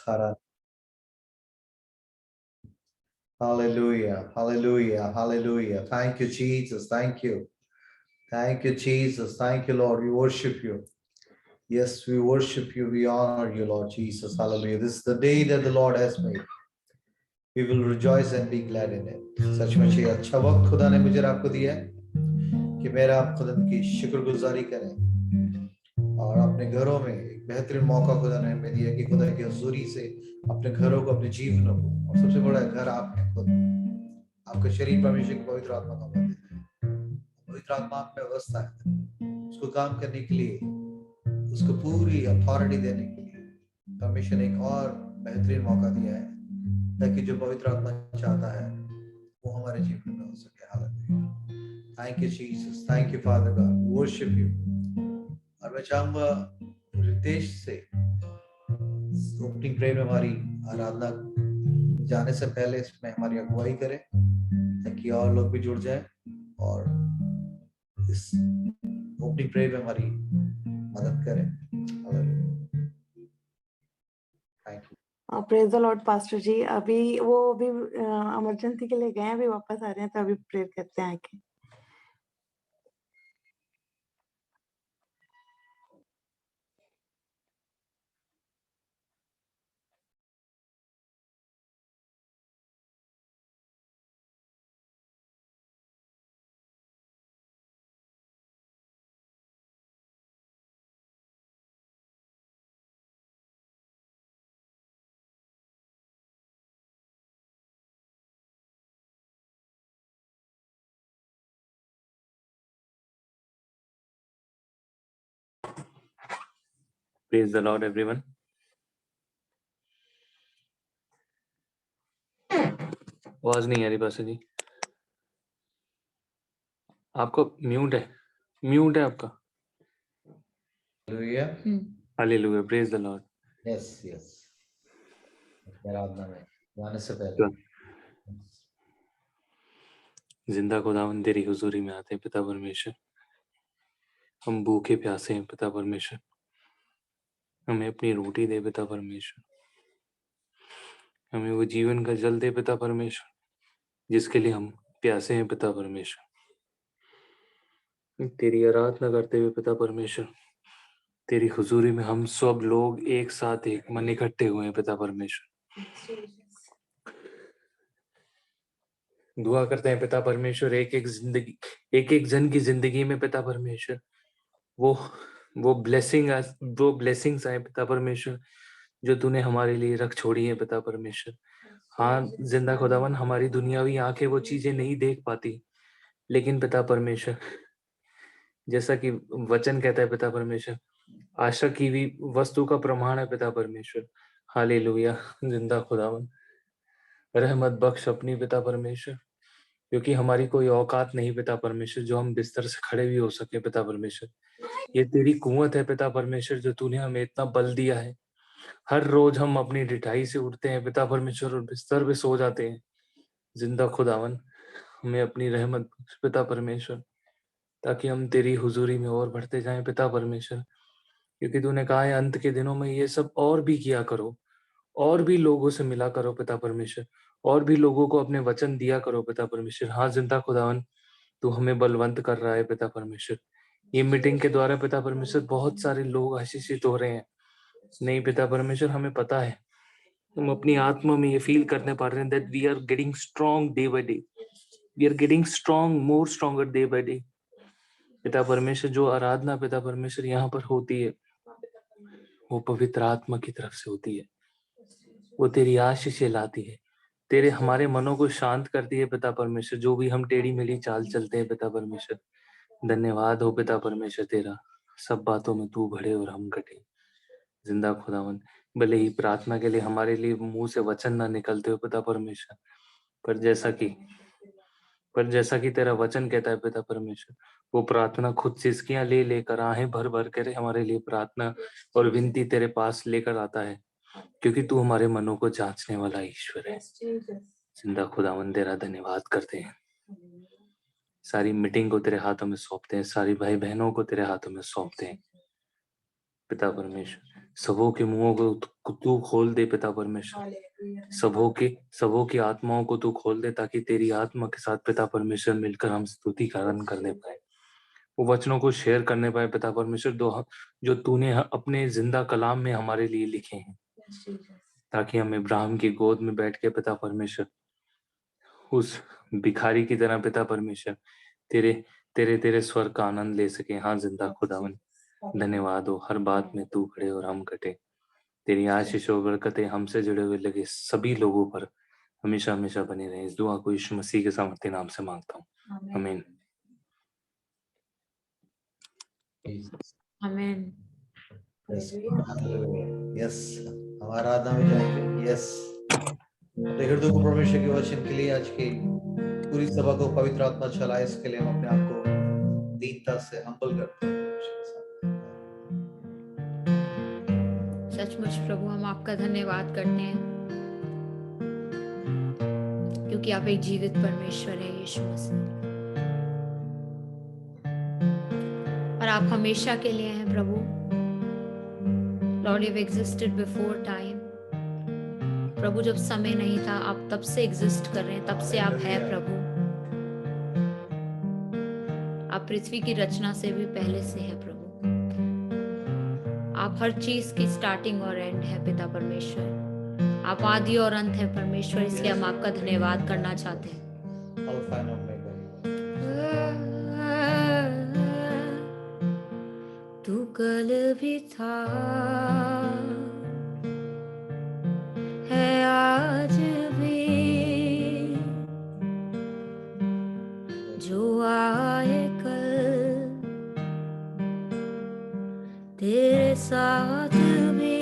Hara. Hallelujah, hallelujah, hallelujah. Thank you, Jesus. Thank you. Thank you, Jesus. Thank you, Lord. We worship you. Yes, we worship you. We honor you, Lord Jesus. Hallelujah. This is the day that the Lord has made. We will rejoice and be glad in it. सचमुच ये अच्छा वक्त खुदा ने मुझे आपको दिया है कि मेरा आप खुदा की शुक्रगुजारी करें और अपने घरों में एक बेहतरीन मौका खुदा ने हमें दिया कि खुदा की हुजूरी से अपने घरों को, अपने जीवनों को, और सबसे बड़ा घर आप हैं खुद, आपका शरीर परमेश्वर की पवित्र आत्मा का मंदिर है। पवित्र आत्मा आप में अवस्था है उसको काम करने के लिए, उसको पूरी अथॉरिटी देने के लिए परमेश्वर ने एक और बेहतरीन मौका दिया है ताकि जो पवित्र आत्मा चाहता है वो हमारे जीवन में हो सके। Hallelujah. Thank you Jesus, thank you father God, worship you. और मैं चाहूंगा रितेश से ओपनिंग प्रेयर में हमारी आराधना जाने से पहले इसमें हमारी अगुवाई करें ताकि और लोग भी जुड़ जाएं और इस ओपनिंग प्रेयर में हमारी मदद करें। Thank you. Praise the Lord pastor ji. अभी वो अभी इमरजेंसी के लिए गए हैं, अभी वापस आ रहे हैं, तो अभी प्रेयर करते हैं आके। Praise the Lord, everyone. आवाज नहीं आ रही पास्टर जी, आपको म्यूट है आपका। Hallelujah, hallelujah, praise the Lord. Yes yes. आराधना में जाने से पहले जिंदा खुदावन तेरी हुजूरी में आते हैं पिता परमेश्वर। हम भूखे प्यासे हैं पिता परमेश्वर, हमें अपनी रोटी दे पिता परमेश्वर, हमें वो जीवन का जल दे पिता परमेश्वर जिसके लिए हम प्यासे हैं पिता परमेश्वर। तेरी आराधना करते हुए पिता परमेश्वर, तेरी हुजूरी में हम सब लोग एक साथ एक मन इकट्ठे हुए हैं पिता परमेश्वर। दुआ करते हैं पिता परमेश्वर एक एक जन की जिंदगी में पिता परमेश्वर वो ब्लेसिंग्स आए पिता परमेश्वर जो तूने हमारे लिए रख छोड़ी है पिता परमेश्वर। हाँ जिंदा खुदावन, हमारी दुनियावी आंखें वो चीजें नहीं देख पाती, लेकिन पिता परमेश्वर जैसा कि वचन कहता है पिता परमेश्वर, आशा की भी वस्तु का प्रमाण है पिता परमेश्वर। हालेलुया। जिंदा खुदावन रहमत बख्श अपनी पिता परमेश्वर, क्योंकि हमारी कोई औकात नहीं पिता परमेश्वर जो हम बिस्तर से खड़े भी हो सके पिता परमेश्वर। ये तेरी कुवत है पिता परमेश्वर जो तूने हमें इतना बल दिया है। हर रोज हम अपनी ढिठाई से उठते हैं पिता परमेश्वर और बिस्तर पे सो जाते हैं। जिंदा खुदावन हमें अपनी रहमत बख्श पिता परमेश्वर, ताकि हम तेरी हुजूरी में और बढ़ते जाएं पिता परमेश्वर, क्योंकि तूने कहा है अंत के दिनों में ये सब और भी किया करो, और भी लोगों से मिला करो पिता परमेश्वर, और भी लोगों को अपने वचन दिया करो पिता परमेश्वर। हाँ जिंदा खुदावन तू हमें बलवंत कर रहा है पिता परमेश्वर। ये मीटिंग के द्वारा पिता परमेश्वर बहुत सारे लोग आशीषित हो रहे हैं। नहीं पिता परमेश्वर, हमें पता है, हम अपनी आत्मा में ये फील करने पा रहे हैं that we are getting strong day by day, we are getting strong, more stronger day by day. पिता परमेश्वर जो आराधना पिता परमेश्वर यहाँ पर होती है वो पवित्र आत्मा की तरफ से होती है, वो तेरी आशीष लाती है, तेरे हमारे मनों को शांत करती है पिता परमेश्वर। जो भी हम टेढ़ी मेढ़ी चाल चलते हैं पिता परमेश्वर, धन्यवाद हो पिता परमेश्वर तेरा। सब बातों में तू बढ़े और हम घटे। जिंदा खुदावन भले ही प्रार्थना के लिए हमारे लिए मुंह से वचन ना निकलते हो पिता परमेश्वर, पर जैसा कि तेरा वचन कहता है पिता परमेश्वर, वो प्रार्थना खुद सिसकियां ले लेकर आहें भर भर कर हमारे लिए प्रार्थना और विनती तेरे पास लेकर आता है, क्योंकि तू हमारे मनों को जांचने वाला ईश्वर है। जिंदा खुदावन तेरा धन्यवाद करते हैं। सारी मीटिंग को तेरे हाथों में सौंपते हैं, सारी भाई बहनों को तेरे हाथों में सौंपते हैं पिता परमेश्वर। सबों के मुंहों को तू खोल दे पिता परमेश्वर, सबों की आत्माओं को तू खोल दे, ताकि तेरी आत्मा के साथ पिता परमेश्वर मिलकर हम स्तुति गान करने पाए, वो वचनों को शेयर करने पाए पिता परमेश्वर, जो तूने अपने जिंदा कलाम में हमारे लिए लिखे हैं, ताकि हम इब्राहिम की गोद में बैठ के पिता परमेश्वर उस भिखारी की तरह पिता परमेश्वर तेरे तेरे तेरे स्वर का आनंद ले सके। हाँ जिंदा खुदावन, धन्यवाद हो, हर बात में तू खड़े और हम कटे। तेरी आशीष और बरकतें हमसे जुड़े हुए लगे सभी लोगों पर हमेशा हमेशा बने रहे। इस दुआ को यीशु मसीह के सामर्थ्य नाम से मांगता हूँ, आमीन। आमीन। यस, हम आराधना में जाएंगे। यस, अपने हृदय को परमेश्वर के वचन के लिए आज की पूरी सभा को पवित्र आत्मा चलाए, इसके लिए हम अपने आप को दीनता से हम्बल करते हैं। सचमुच प्रभु हम आपका धन्यवाद करते हैं, क्योंकि आप एक जीवित परमेश्वर है यीशु मसीह, और आप हमेशा के लिए हैं प्रभु। Lord you existed before time. प्रभु जब समय नहीं था, आप तब से एग्जिस्ट कर रहे हैं, तब से आप हैं प्रभु। आप पृथ्वी की रचना से भी पहले से हैं प्रभु। आप हर चीज की स्टार्टिंग और एंड है पिता परमेश्वर। आप आदि और अंत है परमेश्वर, इसलिए हम आपका धन्यवाद करना चाहते हैं। तू कल भी था, है आज भी, जो आए कल तेरे साथ भी।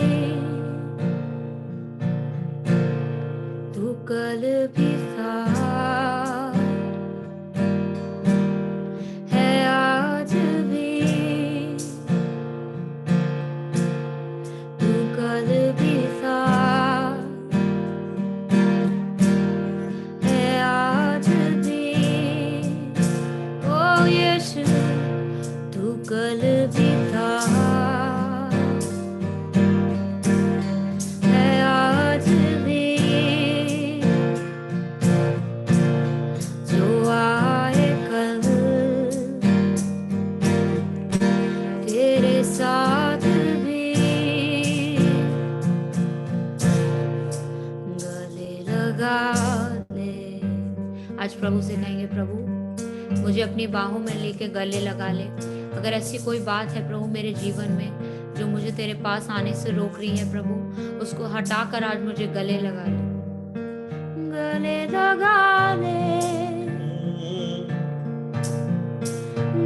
तू कल भी था, है आज भी, तू कल भी था, है आज भी। ओ यीशु, तू कल भी था, आज प्रभु से कहेंगे, प्रभु मुझे अपनी बाहों में लेके गले लगा ले। अगर ऐसी कोई बात है प्रभु मेरे जीवन में जो मुझे तेरे पास आने से रोक रही है प्रभु, उसको हटाकर आज मुझे गले लगा ले, गले लगा ले,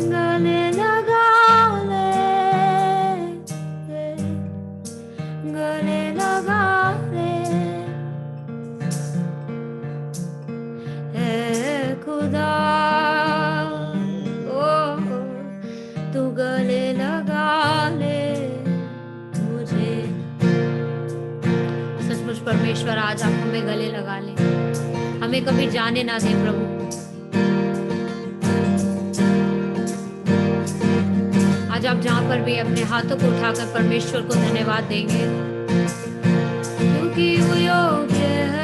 गले लगा ले, गले लगा ले। खुदा ओ तू गले लगा ले मुझे। सचमुच परमेश्वर आज आप हमें गले लगा ले, हमें कभी जाने ना दे प्रभु। आज आप जहां पर भी अपने हाथों को उठाकर परमेश्वर को धन्यवाद देंगे, क्योंकि वो योग्य है।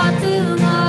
आत्मा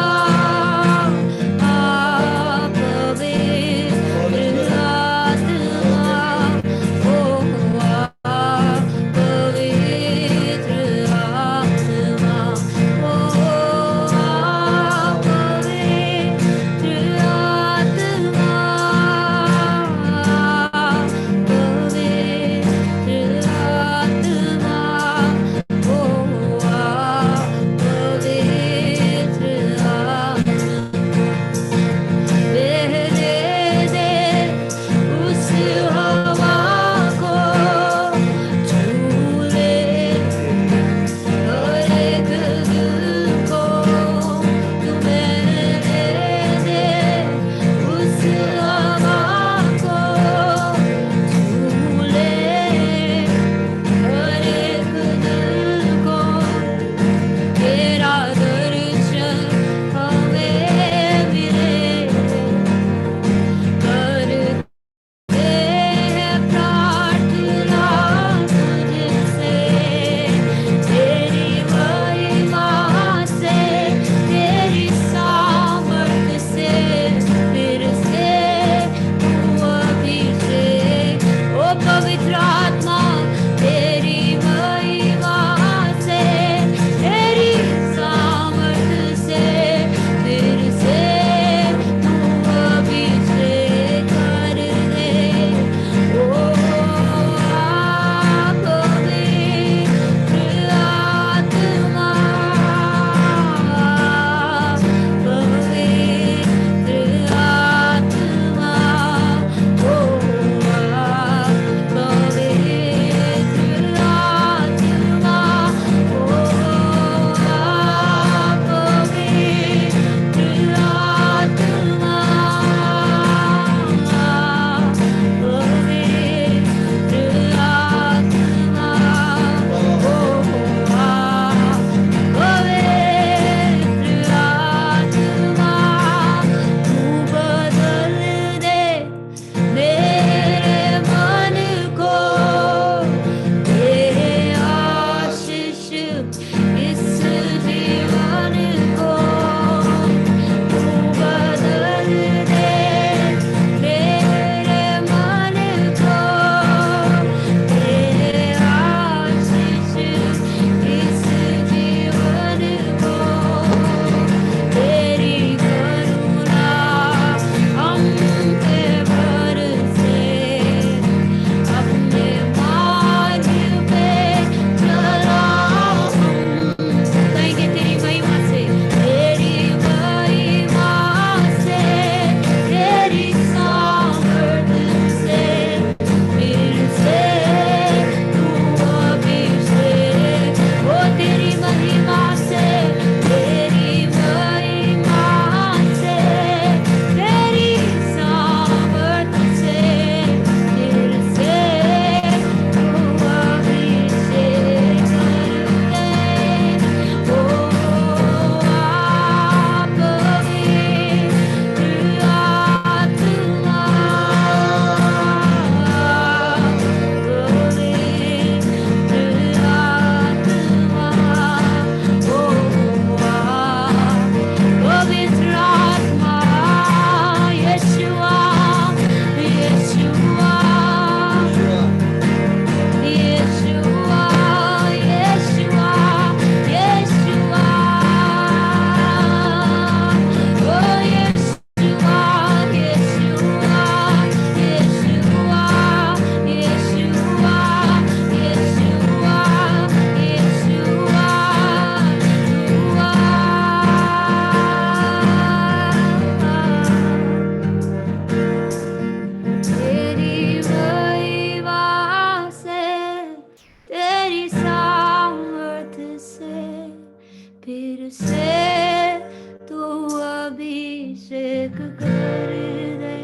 अभिषेक कर दे,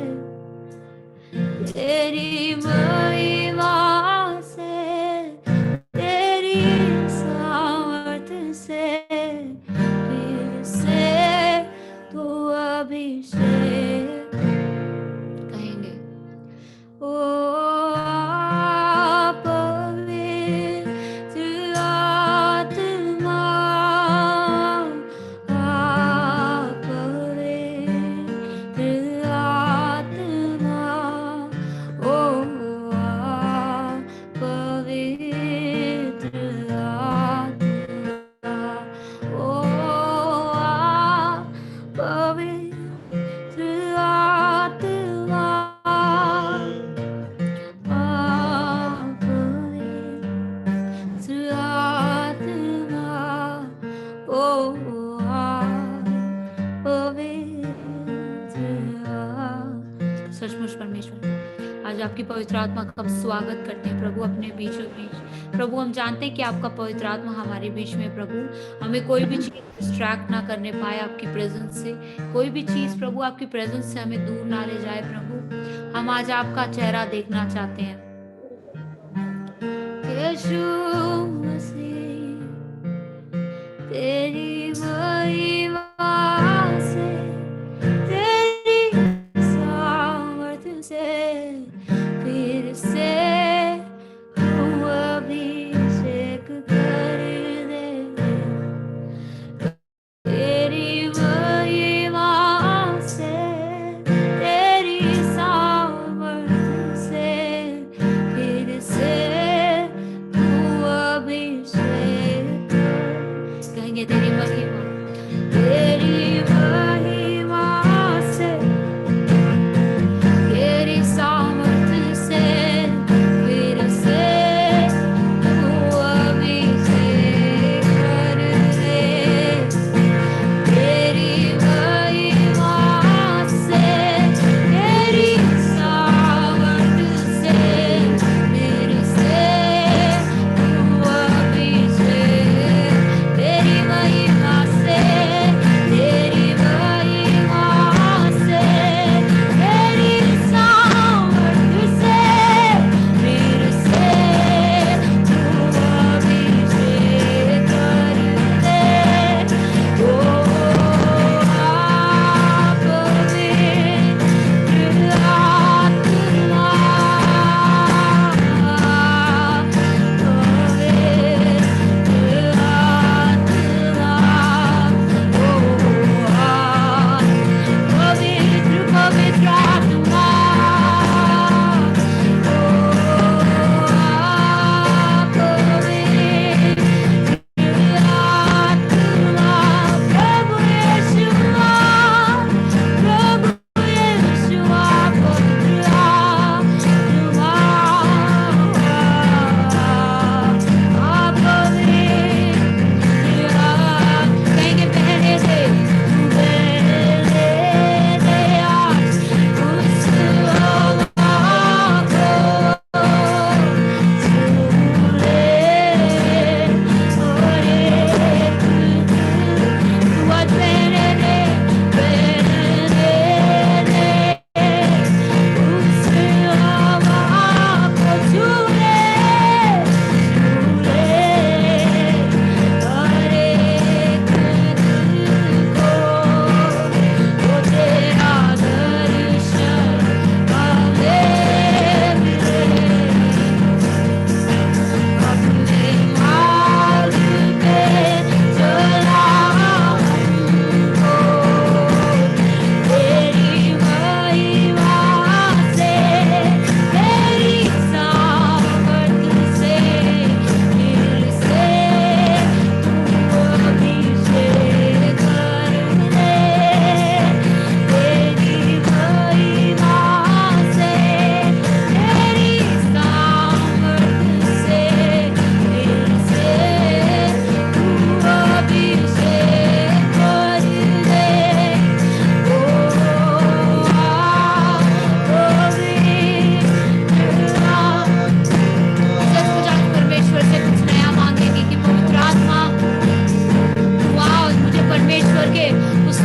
तेरी महिमा से, तेरी सामर्थ से, फिर से तू अभिषेक कहेंगे। ओ पवित्र आत्मा, पवित्र आत्मा, ओ पवित्र आत्मा, ओ पवित्र आत्मा, पवित्र आत्मा, ओ पवित्र आत्मा। सचमुच परमेश्वर, आज आपकी पवित्र आत्मा का हम स्वागत करते हैं प्रभु अपने बीचों बीच। प्रभु हम जानते हैं कि आपका पवित्र आत्मा हमारे बीच में प्रभु, हमें कोई भी चीज डिस्ट्रैक्ट ना करने पाए आपकी प्रेजेंस से, कोई भी चीज प्रभु आपकी प्रेजेंस से हमें दूर ना ले जाए प्रभु। हम आज आपका चेहरा देखना चाहते हैं। यीशु मसीह, तेरी महिमा से, तेरी सामर्थ से, फिर से तू अभिषेक कर दे, तेरी महिमा से, तेरी सामर्थ से, फिर से तू अभिषेक कहेंगे। तेरी महिमा, तेरी महिमा से, तेरी सामर्थ से, फिर से तू अभिषेक कर दे, तेरी महिमा से, तेरी सामर्थ से, फिर से तू अभिषेक, तेरी महिमा से, तेरी महिमा से, तेरी सामर्थ से, फिर से तू अभिषेक कर दे, ओ पवित्र आत्मा, पवित्र आत्मा, प्रभु यीशुआ, प्रभु यीशुआ, पवित्र आत्मा, कहेंगे पहले से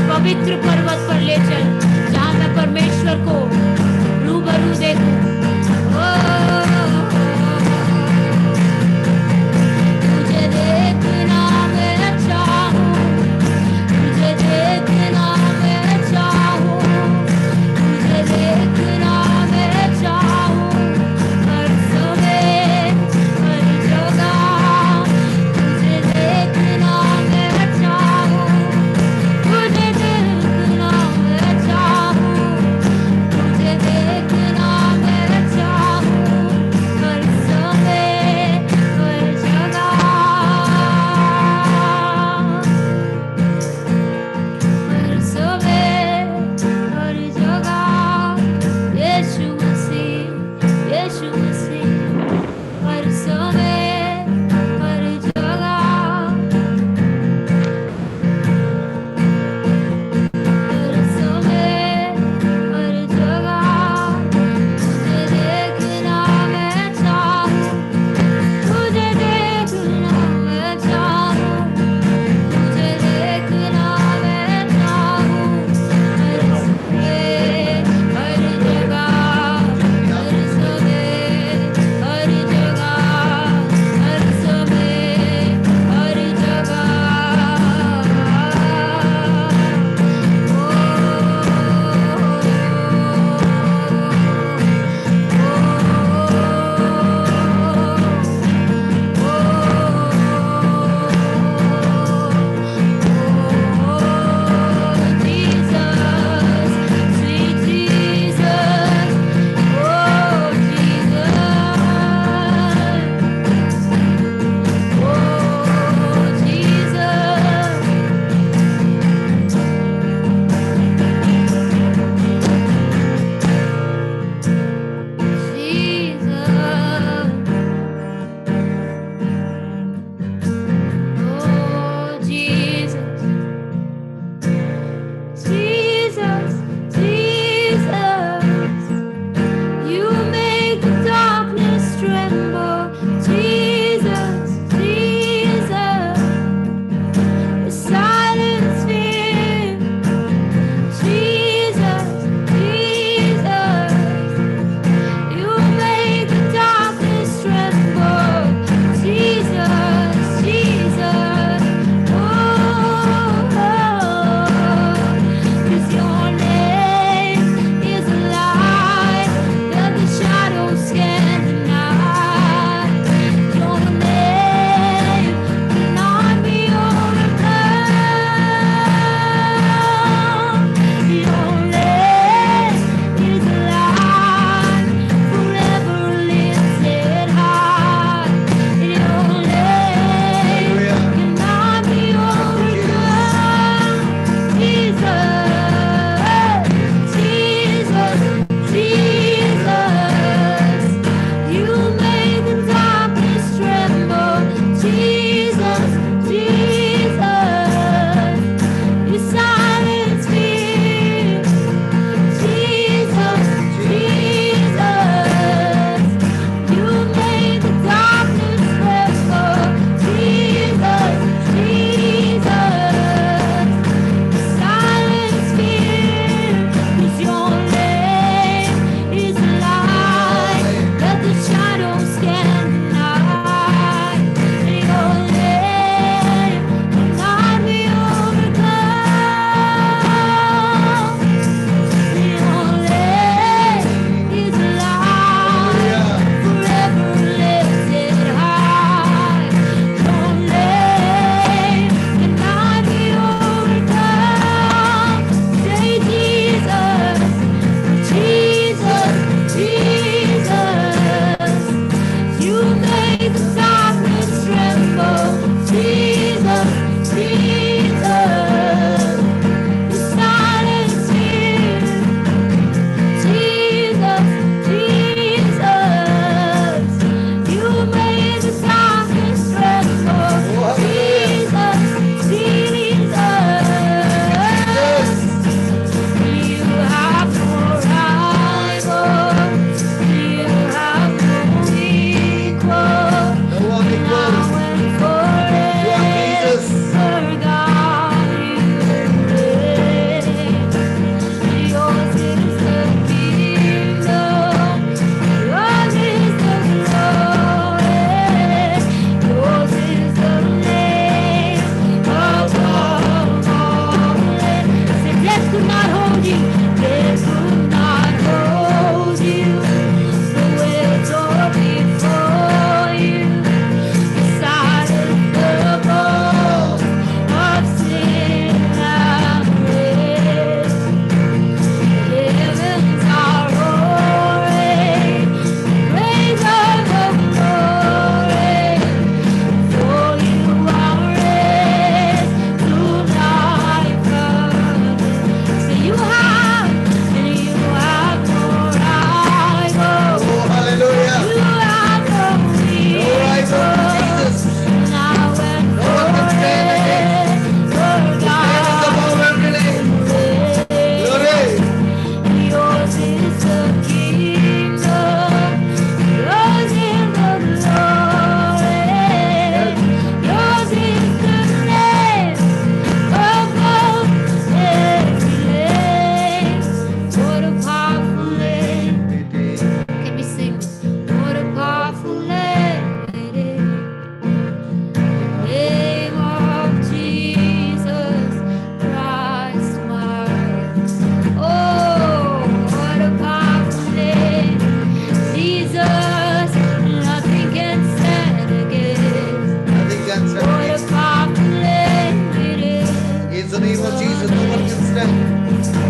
पवित्र पर्वत पर ले चल परमेश्वर को रूबरू देखूं। तुझे देखना मैं चाहूं, तुझे देखना मैं चाहूं, तुझे देखना मैं चाहूं, हर समय हर जगह तुझे देखना मैं चाहूं, तुझे देखना मैं चाहूं, तुझे देखना मैं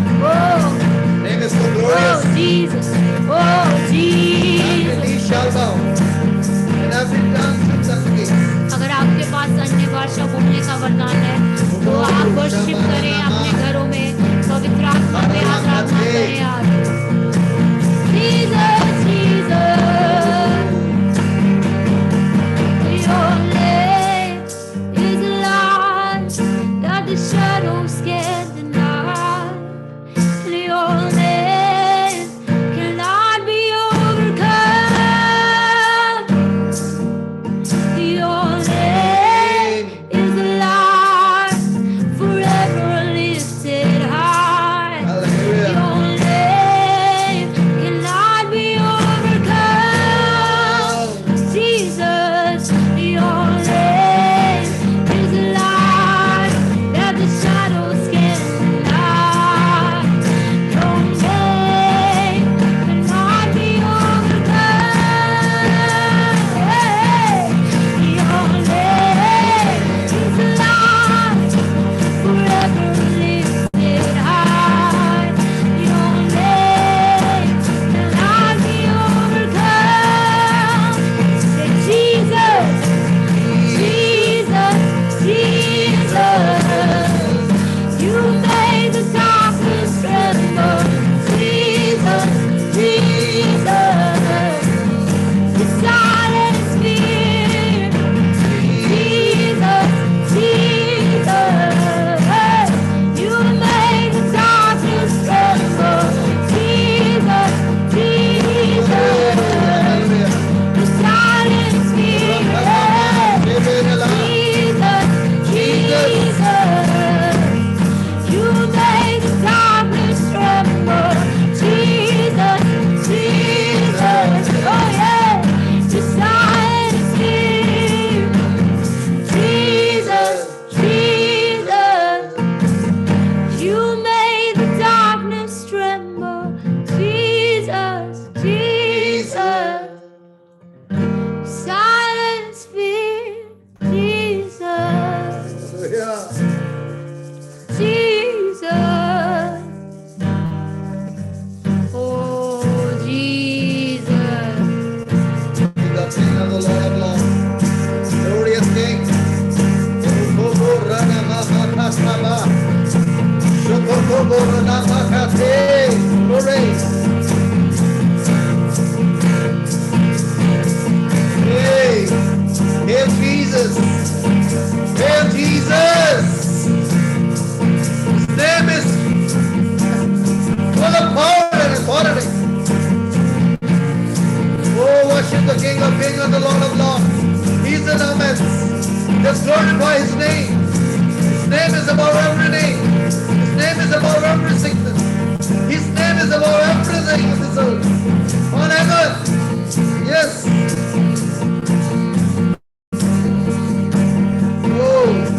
Oh, Name is so oh, glorious. Jesus. Oh, Every Jesus. knee shall bow and every tongue shall confess. अगर आपके पास अन्य भाषा बोलने का वरदान है तो आप वर्शिप करें अपने घरों में, पवित्र आत्मा पे आराधना करें आज। Jesus, Jesus, your name is a light that the shadows can't deny. Your name cannot be overcome. Your name is a light forever lifted high. Hallelujah. Your name cannot be overcome. Jesus, your name is a light that the shadows can't deny. Your name cannot be overcome. Your name is a light forever lifted high. Your name cannot be overcome. Say Jesus, Jesus, Jesus. You made the darkness tremble. Jesus, Jesus. You silence fear. Jesus, Jesus. You made the darkness tremble. Jesus, Jesus. You silence fear. Jesus, Jesus. You made the darkness tremble. Jesus, Jesus. Oh yeah. You silence fear. Jesus, Jesus. You made the darkness tremble. Jesus, Jesus. Silence fear. Jesus, Jesus. Oh, Jesus. The King of the Lord of Lords, glorious King. Glory. Hey, hail Jesus. Hail Jesus. His name is full of power and authority. Oh, worship the King of Kings and the Lord of Lords. He's in our midst. Just glorify His name. His name is above every name. His name is above every sickness. His name is above everything in this earth. On heaven. Yes. Oh.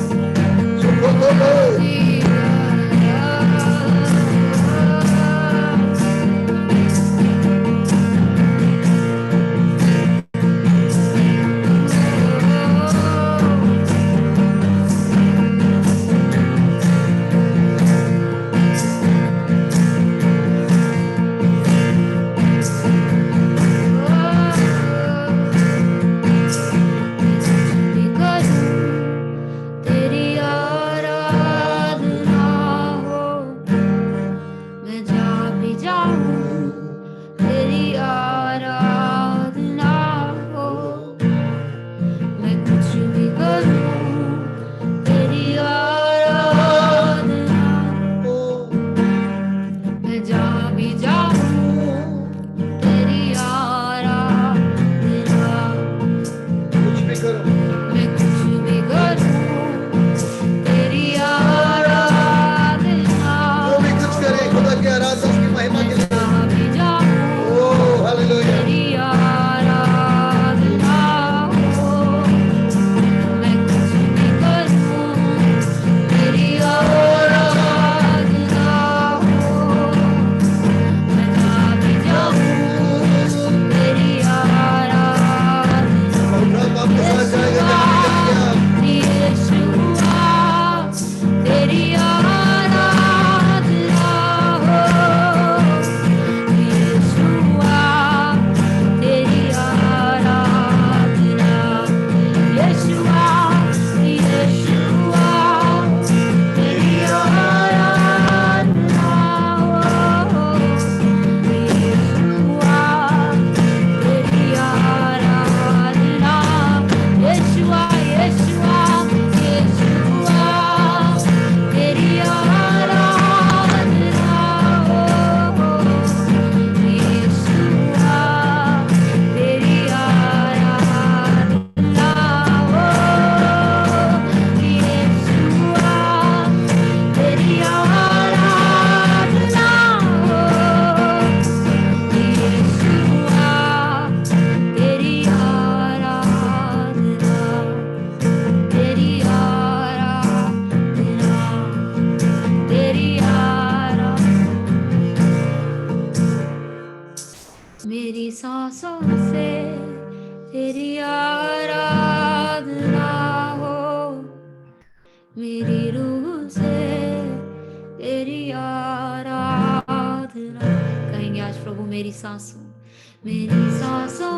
मेरी सांसों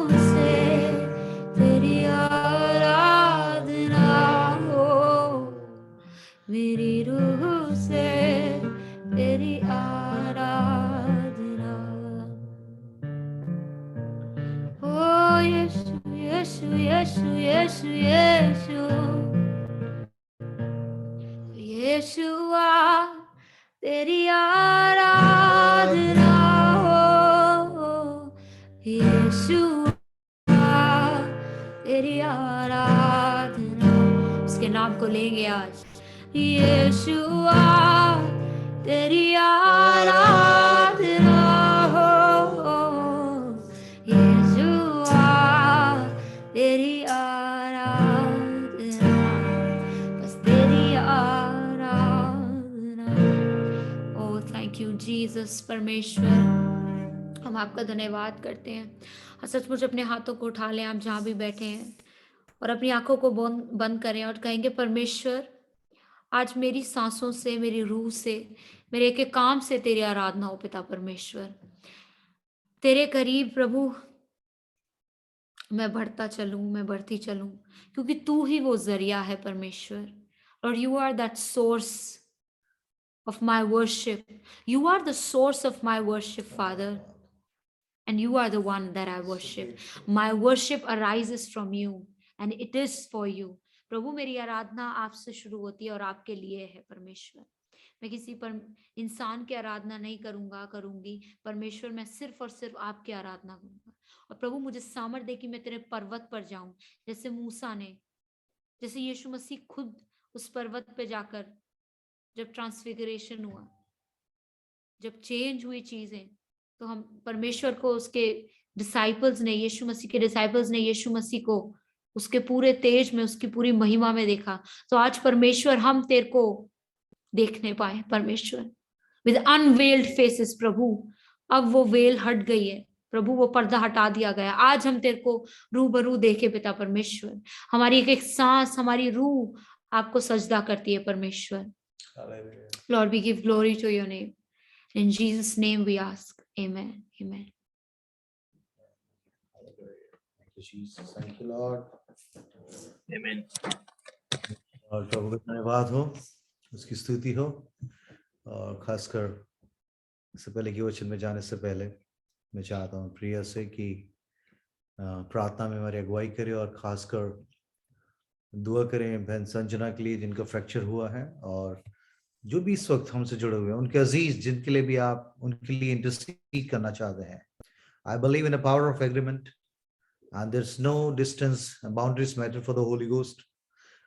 से तेरी आराधना हो, मेरी रूह से तेरी आराधना। ओ यीशु यीशु यीशु यीशु यीशु यीशुआ तेरी आराधना हो, यीशुआ तेरी आराधना। उसके नाम को लेंगे आज। यीशुआ तेरी आराधना हो, यीशुआ तेरी आराधना, बस तेरी आराधना। ओ थैंक यू जीसस। परमेश्वर हम आपका धन्यवाद करते हैं। सचमुच अपने हाथों को उठा लें आप जहाँ भी बैठे हैं और अपनी आंखों को बंद करें और कहेंगे परमेश्वर आज मेरी सांसों से, मेरी रूह से, मेरे एक एक काम से तेरी आराधना हो पिता परमेश्वर। तेरे करीब प्रभु मैं बढ़ता चलूं, मैं बढ़ती चलूं, क्योंकि तू ही वो जरिया है परमेश्वर। और you are that source of my worship. You are the source of my worship, Father. And you are the one that I worship. My worship arises from you and it is for you. प्रभु मेरी आराधना आपसे शुरू होती है और आपके लिए है परमेश्वर। मैं किसी पर इंसान की आराधना नहीं करूंगी परमेश्वर। मैं सिर्फ और सिर्फ आपकी आराधना करूंगा। और प्रभु मुझे सामर्थ दे कि मैं तेरे पर्वत पर जाऊं, जैसे मूसा ने, जैसे यीशु मसीह खुद उस पर्वत पे जाकर जब ट्रांसफिगरेशन हुआ, जब चेंज हुई चीजें, तो हम परमेश्वर को, उसके डिसाइपल्स ने, यीशु मसीह के डिसाइपल्स ने यीशु मसीह को उसके पूरे तेज में, उसकी पूरी महिमा में देखा। तो आज परमेश्वर हम तेरे को देखने पाए परमेश्वर, विद अनवेल्ड फेसेस। प्रभु अब वो वेल हट गई है प्रभु, वो पर्दा हटा दिया गया। आज हम तेरे को रूबरू देखे पिता परमेश्वर। हमारी एक एक सांस, हमारी रूह आपको सजदा करती है परमेश्वर। Lord, we give glory to your name. In Jesus' name we ask. Amen. Amen. Thank you, Jesus. Thank you, Lord. Amen. और प्रभु का धन्यवाद हो, उसकी स्तुति हो। और खासकर इससे पहले कि वचन में जाने से पहले मैं चाहता हूँ प्रिया से कि प्रार्थना में हमारी अगुवाई करे और खासकर दुआ करें बहन संजना के लिए जिनका फ्रैक्चर हुआ है, और जो भी इस वक्त हमसे जुड़े हुए हैं उनके अजीज जिनके लिए भी आप उनके लिए इंटरसीड करना चाहते हैं। I believe in the power of agreement and there is no distance, boundaries matter for the Holy Ghost.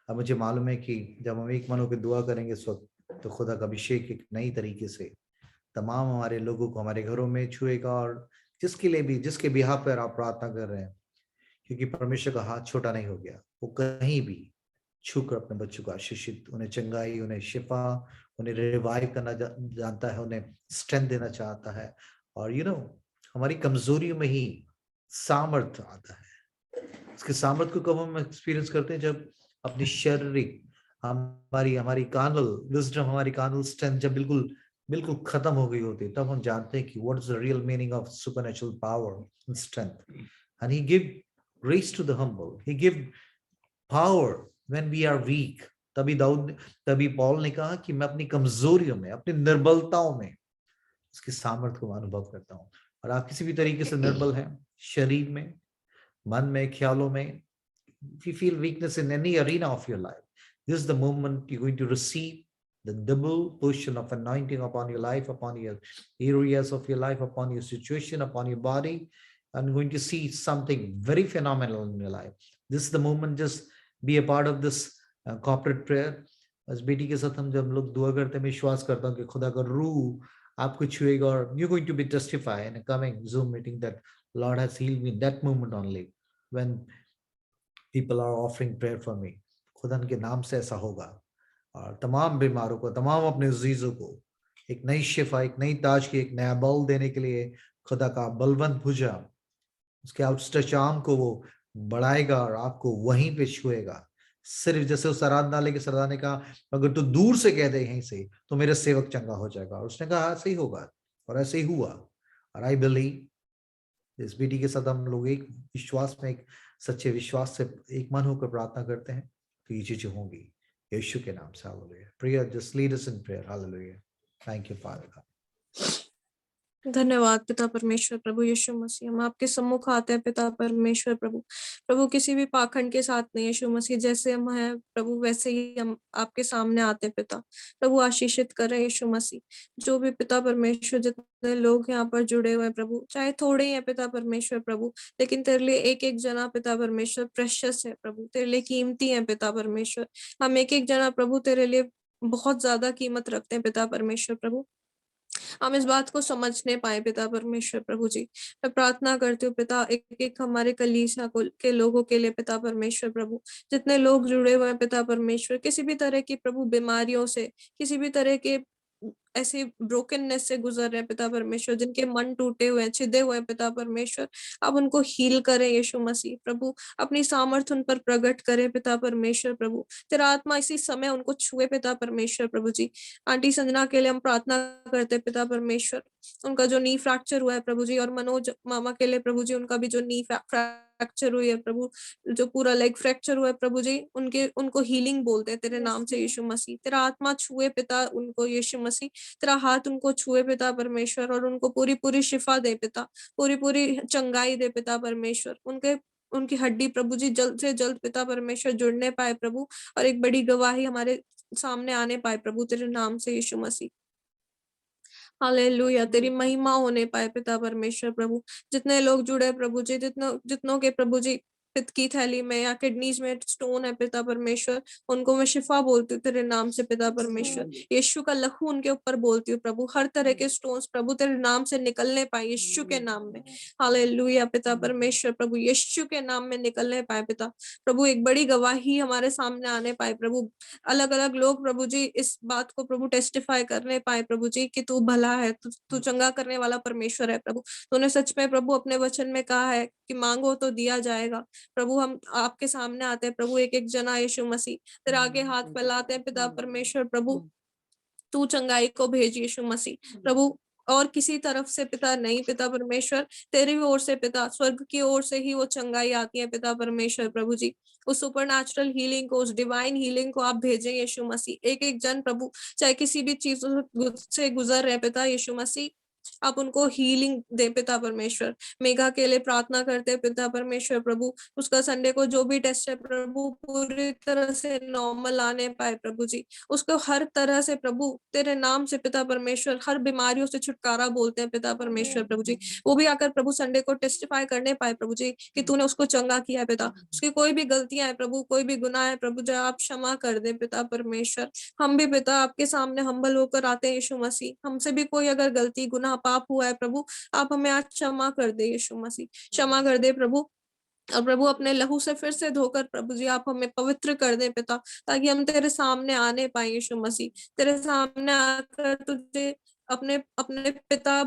अब मुझे मालूम है कि जब हम एक मन होकर दुआ करेंगे इस वक्त, तो खुदा का अभिषेक एक नई तरीके से तमाम हमारे लोगों को हमारे घरों में छुएगा। और जिसके लिए भी, जिसके बिहाफ पर आप प्रार्थना कर रहे हैं, क्योंकि परमेश्वर का हाथ छोटा नहीं हो गया, वो कहीं भी छूकर अपने बच्चों को आशीषित, उन्हें चंगाई, उन्हें शिफा, उन्हें रिवाइव करना जानता है, उन्हें स्ट्रेंथ देना चाहता है। और हमारी कमजोरियों में ही सामर्थ आता है। इसके सामर्थ को कब हम एक्सपीरियंस करते हैं? जब अपनी शारीरिक, हमारी कार्नल विजडम, हमारी कार्नल स्ट्रेंथ जब बिल्कुल खत्म हो गई होती है, तब हम जानते हैं कि what is the real meaning of supernatural power and strength. And he give grace to the humble, he give power when we are weak. तभी पॉल ने कहा कि मैं अपनी कमजोरियों में, अपनी निर्बलताओं में उसकी सामर्थ को अनुभव करता हूँ। और आप किसी भी तरीके से निर्बल हैं, शरीर में, मन में, ख्यालों में, if you feel weakness in any arena of your life, this is the moment you're going to receive the double portion of anointing upon your life, upon your areas of your life, upon your situation, upon your body, and going to see something very phenomenal in your life. This is the moment. Just be a part of this corporate prayer. बस बेटी के साथ हम जब लोग दुआ करते हैं, मैं विश्वास करता हूँ कि खुदा का रूह आपको छुएगा, और you're going to be testify in a coming Zoom meeting that Lord has healed me in that moment only, when people are offering prayer for me. खुदा के नाम से ऐसा होगा, और तमाम बीमारों को, तमाम अपने अजीजों को एक नई शिफा, एक नई ताज की, एक नया बल देने के लिए खुदा का बलवंत भुजा, उसके आउटस्ट्रेच आर्म को वो बढ़ाएगा और आपको वहीं पे छुएगा। सिर्फ जैसे उस आराधनालय के सरदार ने कहा, अगर तू दूर से कह दे यहीं से, तो मेरा सेवक चंगा हो जाएगा। और उसने कहा ऐसे ही होगा, और ऐसे ही हुआ। और आई बिलीव इस विधि के साथ हम लोग एक विश्वास में, एक सच्चे विश्वास से एक मन होकर प्रार्थना करते हैं तो ये चीजें होंगी यीशु के नाम से। हालेलुया। प्रिय, just lead us in prayer. Hallelujah. Thank you father. धन्यवाद पिता परमेश्वर प्रभु यीशु मसीह, हम आपके सम्मुख आते हैं पिता परमेश्वर प्रभु। प्रभु किसी भी पाखंड के साथ नहीं यीशु मसीह, जैसे हम हैं प्रभु वैसे ही हम आपके सामने आते हैं पिता। प्रभु आशीषित करें यीशु मसीह, जो भी पिता परमेश्वर जितने लोग यहाँ पर जुड़े हुए हैं प्रभु, चाहे थोड़े ही हैं पिता परमेश्वर प्रभु, लेकिन तेरे लिए एक एक जना पिता परमेश्वर प्रेशियस है प्रभु, तेरे लिए कीमती है पिता परमेश्वर। हम एक एक जना प्रभु तेरे लिए बहुत ज्यादा कीमत रखते हैं पिता परमेश्वर प्रभु। हम इस बात को समझने पाए पिता परमेश्वर प्रभु जी। मैं प्रार्थना करती हूँ पिता, एक एक हमारे कलीसिया के लोगों के लिए पिता परमेश्वर प्रभु, जितने लोग जुड़े हुए हैं पिता परमेश्वर, किसी भी तरह की प्रभु बीमारियों से, किसी भी तरह के ऐसी ब्रोकननेस से गुजर रहे हैं पिता परमेश्वर, जिनके मन टूटे हुए हैं, छिदे हुए हैं पिता परमेश्वर, आप उनको हील करें यीशु मसीह प्रभु। अपनी सामर्थ उन पर प्रकट करें पिता परमेश्वर प्रभु। तेरा आत्मा इसी समय उनको छुए पिता परमेश्वर प्रभु जी। आंटी संजना के लिए हम प्रार्थना करते हैं पिता परमेश्वर, उनका जो नी फ्रैक्चर हुआ है प्रभु जी, और मनोज मामा के लिए प्रभु जी, उनका भी जो नी फ्रैक्चर हुई है प्रभु, जो पूरा लेग फ्रैक्चर हुआ है प्रभु जी, उनको हीलिंग बोलते हैं तेरे नाम से यीशु मसीह। तेरा आत्मा छुए पिता उनको यीशु मसीह, तेरा हाथ उनको छुए पिता परमेश्वर, और उनको पूरी पूरी शिफा दे पिता, पूरी पूरी चंगाई दे पिता परमेश्वर। उनकी हड्डी प्रभु जी जल्द से जल्द पिता परमेश्वर जुड़ने पाए प्रभु, और एक बड़ी गवाही हमारे सामने आने पाए प्रभु तेरे नाम से यीशु मसीह। हालेलुया, तेरी महिमा होने पाए पिता परमेश्वर प्रभु। जितने लोग जुड़े प्रभु जी, जितनों के प्रभु जी पित्त की थैली में या किडनीज में स्टोन है पिता परमेश्वर, उनको मैं शिफा बोलती हूँ तेरे नाम से पिता परमेश्वर। यीशु का लहू उनके ऊपर बोलती हूँ प्रभु, हर तरह के स्टोन्स प्रभु तेरे नाम से निकलने पाए यीशु के नाम में। हालेलुया पिता परमेश्वर प्रभु, यीशु के नाम में निकलने पाए पिता प्रभु। एक बड़ी गवाही हमारे सामने आने पाए प्रभु, अलग अलग लोग प्रभु जी इस बात को प्रभु टेस्टिफाई करने पाए प्रभु जी कि तू भला है, तू चंगा करने वाला परमेश्वर है प्रभु। तूने सच में प्रभु अपने वचन में कहा है कि मांगो तो दिया जाएगा। प्रभु हम आपके सामने आते हैं प्रभु, एक एक जना यीशु मसीह तेरे आगे हाथ फैलाते हैं पिता परमेश्वर प्रभु। तू चंगाई को भेज यीशु मसीह प्रभु, और किसी तरफ से पिता नहीं पिता परमेश्वर, तेरी ओर से पिता, स्वर्ग की ओर से ही वो चंगाई आती है पिता परमेश्वर प्रभु जी। उस सुपरनैचुरल हीलिंग को, उस डिवाइन हीलिंग को आप भेजें यीशु मसीह। एक एक जन प्रभु चाहे किसी भी चीजों से गुजर रहे पिता यीशु मसीह, आप उनको हीलिंग दे पिता परमेश्वर। मेघा के लिए प्रार्थना करते पिता परमेश्वर प्रभु, उसका संडे को जो भी टेस्ट है प्रभु पूरी तरह से नॉर्मल आने पाए प्रभु जी। उसको हर तरह से प्रभु तेरे नाम से पिता परमेश्वर हर बीमारियों से छुटकारा बोलते हैं पिता परमेश्वर प्रभु जी। वो भी आकर प्रभु संडे को टेस्टिफाई करने पाए प्रभु जी कि तूने उसको चंगा किया है पिता। उसकी कोई भी गलतियां है प्रभु, कोई भी गुनाह है प्रभु, जो आप क्षमा कर दे पिता परमेश्वर। हम भी पिता आपके सामने हम्बल होकर आते हैं यीशु मसीह। हमसे भी कोई अगर गलती गुनाह पाप हुआ है प्रभु, आप हमें आज क्षमा कर दे यीशु मसीह, क्षमा कर दे प्रभु। और प्रभु अपने लहू से फिर से धोकर प्रभु जी आप हमें पवित्र कर दे पिता, ताकि हम तेरे सामने आने पाए यीशु मसीह। तेरे सामने आकर तुझे अपने अपने पिता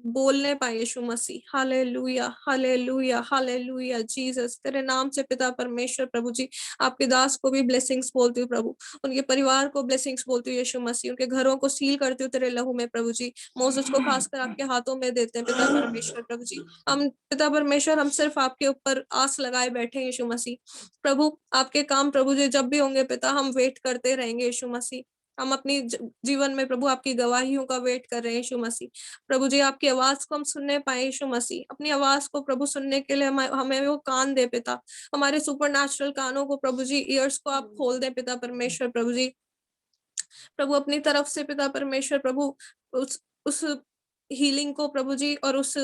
बोलने पाए यीशु मसीह। हालेलुया हालेलुया हालेलुया जीसस, तेरे नाम से पिता परमेश्वर प्रभु जी आपके दास को भी ब्लेसिंग्स बोलती हूँ प्रभु, उनके परिवार को ब्लेसिंग्स बोलती हूँ यीशु मसीह, उनके घरों को सील करती हूँ तेरे लहू में प्रभु जी। मोसेस को खासकर आपके हाथों में देते हैं पिता परमेश्वर प्रभु जी। हम पिता परमेश्वर हम सिर्फ आपके ऊपर आस लगाए बैठे यीशु मसीह प्रभु। आपके काम प्रभु जी जब भी होंगे पिता हम वेट करते रहेंगे यीशु मसीह। हम अपनी जीवन में प्रभु आपकी गवाहियों का वेट कर रहे हैं यीशु मसीह प्रभु जी। आपकी आवाज को हम सुनने पाए यीशु मसीह, अपनी आवाज को प्रभु सुनने के लिए हमें वो कान दे पिता, हमारे सुपरनैचुरल कानों को प्रभु जी, ईयर्स को आप खोल दे पिता परमेश्वर प्रभु जी। प्रभु अपनी तरफ से पिता परमेश्वर प्रभु उस हीलिंग को प्रभु जी, और उस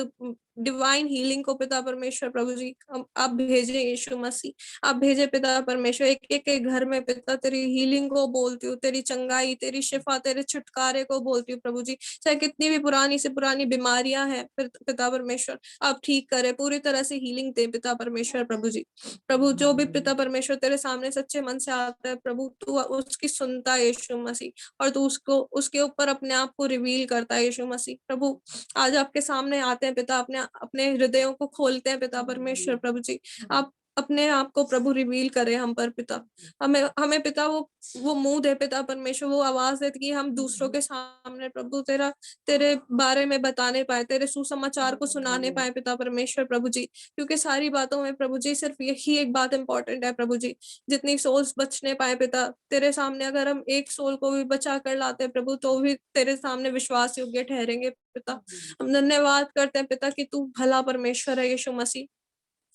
डिवाइन हीलिंग को पिता परमेश्वर प्रभु जी आप भेजे यीशु मसीह, आप भेजे पिता परमेश्वर। एक एक के घर में पिता तेरी हीलिंग को बोलती हूँ, तेरी चंगाई, तेरी शिफा, तेरे छुटकारे को बोलती हूँ प्रभु जी। चाहे कितनी भी पुरानी से पुरानी बीमारियां हैं पिता परमेश्वर आप ठीक करे, पूरी तरह से हीलिंग दे पिता परमेश्वर प्रभु जी। प्रभु जो भी पिता परमेश्वर तेरे सामने सच्चे मन से आता है प्रभु, तू उसकी सुनता है यीशु मसीह, और तू उसके ऊपर अपने आप को रिवील करता है यीशु मसीह प्रभु। आज आपके सामने आते हैं पिता, अपने हृदयों को खोलते हैं पिता परमेश्वर प्रभु जी। आप अपने आप को प्रभु रिवील करे हम पर पिता। हमें हमें पिता वो मुंह दे पिता परमेश्वर, वो आवाज दे कि हम दूसरों के सामने प्रभु तेरे बारे में बताने पाए, तेरे सुसमाचार को सुनाने पाए पिता परमेश्वर प्रभु जी। क्योंकि सारी बातों में प्रभु जी सिर्फ यही एक बात इंपॉर्टेंट है प्रभु जी, जितनी सोल्स बचने पाए पिता तेरे सामने। अगर हम एक सोल को भी बचा कर लाते प्रभु तो भी तेरे सामने विश्वास योग्य ठहरेंगे पिता। हम धन्यवाद करते हैं पिता कि तू भला परमेश्वर है यीशु मसीह,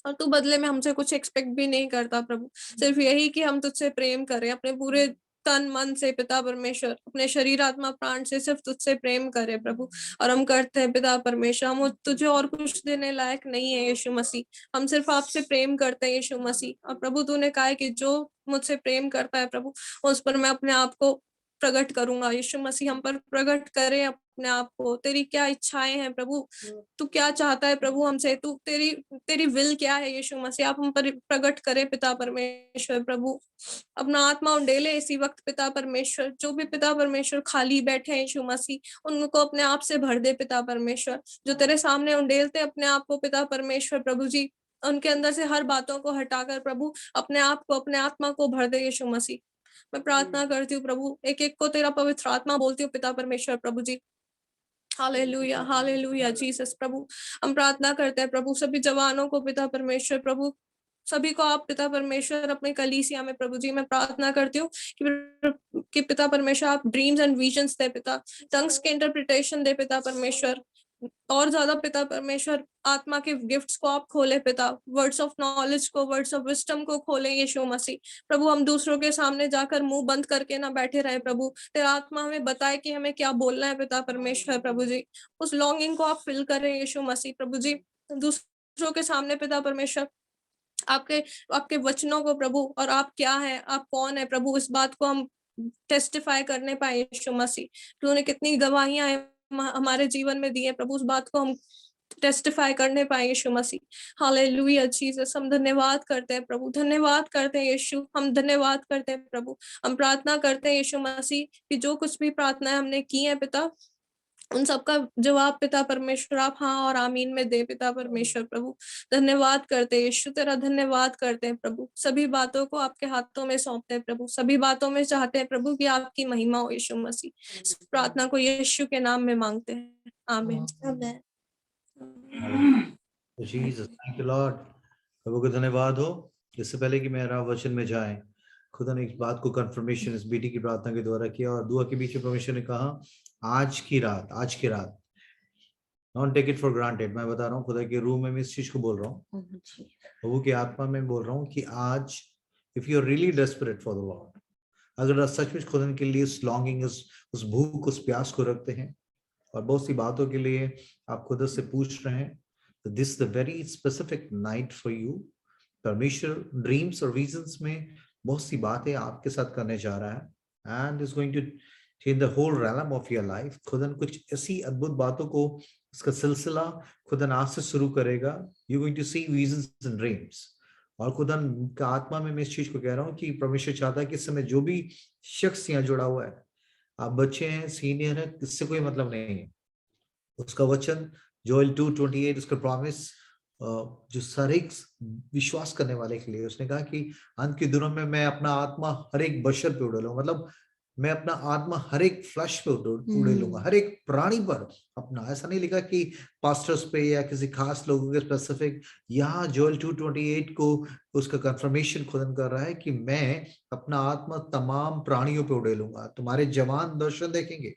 और तू बदले में हमसे कुछ एक्सपेक्ट भी नहीं करता प्रभु, सिर्फ यही कि हम तुझसे प्रेम करें अपने पूरे तन मन से पिता परमेश्वर, अपने शरीर आत्मा प्राण से सिर्फ तुझसे प्रेम करें प्रभु। और हम करते हैं पिता परमेश्वर, हम तुझे और कुछ देने लायक नहीं है यीशु मसीह, हम सिर्फ आपसे प्रेम करते हैं यीशु मसीह। और प्रभु तूने कहा है कि जो मुझसे प्रेम करता है प्रभु उस पर मैं अपने आप को प्रकट करूंगा। यीशु मसीह हम पर प्रकट करे अपने आप को, तेरी क्या इच्छाएं हैं प्रभु, तू क्या चाहता है प्रभु हमसे, तू तेरी विल क्या है यीशु मसीह, आप हम पर प्रकट करे पिता परमेश्वर प्रभु। अपना आत्मा उंडेले इसी वक्त पिता परमेश्वर, जो भी पिता परमेश्वर खाली बैठे हैं यीशु मसीह उनको अपने आप से भर दे पिता परमेश्वर। जो तेरे सामने उंडेलते अपने आप को पिता परमेश्वर प्रभु जी, उनके अंदर से हर बातों को हटाकर प्रभु अपने आप को, अपने आत्मा को भर दे यीशु मसीह। मैं प्रार्थना करती हूँ प्रभु, एक एक को तेरा पवित्र आत्मा बोलती हूँ पिता परमेश्वर प्रभु जी। हालेलुया जीसस प्रभु। हम प्रार्थना करते हैं प्रभु सभी जवानों को पिता परमेश्वर प्रभु, सभी को आप पिता परमेश्वर अपने कलीसिया में प्रभु जी मैं प्रार्थना करती हूँ कि पिता परमेश्वर आप ड्रीम्स एंड विजन्स दे पिता, टंग्स के इंटरप्रिटेशन दे पिता परमेश्वर, और ज्यादा पिता परमेश्वर आत्मा के गिफ्ट्स को आप खोले पिता, वर्ड्स ऑफ नॉलेज को, वर्ड्स ऑफ विजडम को खोले यीशु मसीह प्रभु। हम दूसरों के सामने जाकर मुंह बंद करके ना बैठे रहे प्रभु, तेरा आत्मा हमें बताए कि हमें क्या बोलना है पिता परमेश्वर प्रभु जी। उस लॉन्गिंग को आप फिल करें यीशु मसीह प्रभु जी। दूसरों के सामने पिता परमेश्वर आपके वचनों को प्रभु, और आप क्या है, आप कौन है प्रभु, इस बात को हम टेस्टिफाई करने पाए यीशु मसीह। तूने कितनी गवाहियां हमारे जीवन में दी है प्रभु, उस बात को हम टेस्टिफाई करने पाए यीशु मसीह। Hallelujah Jesus. हम धन्यवाद करते हैं प्रभु, धन्यवाद करते हैं यीशु, हम धन्यवाद करते हैं प्रभु। हम प्रार्थना करते हैं यीशु मसीह कि जो कुछ भी प्रार्थनाएं हमने की है पिता उन सबका जवाब पिता परमेश्वर आप हाँ और आमीन में दे पिता परमेश्वर प्रभु। धन्यवाद करते हैं यीशु, तेरा धन्यवाद करते हैं प्रभु। सभी बातों को आपके हाथों में सौंपते हैं प्रभु, सभी बातों में चाहते हैं प्रभु कि आपकी महिमा हो यीशु मसीह। इस प्रार्थना को यीशु के नाम में मांगते हैं, आमीन आमीन। Jesus, thank you Lord. प्रभु को धन्यवाद हो। इससे पहले कि मेरा वचन में जाए, खुदा ने एक बात को कंफर्मेशन इस बेटी की प्रार्थना के द्वारा किया, और दुआ के बीच में परमेश्वर ने कहा आज की रात not take it for granted. मैं बता रहा हूँ खुदा के रूम में मैं इस चीज को बोल रहा हूँ, प्रभु की आत्मा में बोल रहा हूँ कि आज if you are really desperate for the Lord, अगर आप सचमुच खुदा के लिए उस लॉन्गिंग, उस भूख, उस प्यास को रखते हैं और बहुत सी बातों के लिए आप खुदा से पूछ रहे हैं, तो this the very specific night for you. परमेश्वर ड्रीम्स और विजन्स में बहुत सी बातें आपके साथ करने जा रहा है, and is going to change the whole realm of your life. खुदा कुछ ऐसी अद्भुत बातों को, इसका सिलसिला खुदा आज से शुरू करेगा। You going to see visions and dreams. और खुदा का आत्मा में मैं इस चीज को कह रहा हूँ कि परमेश्वर चाहता है कि इस समय जो भी शख्स यहाँ जुड़ा हुआ है, आप बच्चे हैं, सीनियर है, इससे कोई मतलब नहीं है। उसका वचन जोएल 2:28 उसका प्रॉमिस जो सारे विश्वास करने वाले के लिए, उसने कहा कि अंत के दिनों में मैं अपना आत्मा हर एक बशर पे उड़ेलूंगा, मतलब मैं अपना आत्मा हर एक फ्लैश पे उड़ेलूंगा, हर एक प्राणी पर अपना। ऐसा नहीं लिखा कि पास्टर्स पे या किसी खास लोगों के स्पेसिफिक। यहाँ जोएल 2:28 को उसका कंफर्मेशन खुदा कर रहा है कि मैं अपना आत्मा तमाम प्राणियों पे उड़ेलूंगा। तुम्हारे जवान दर्शन देखेंगे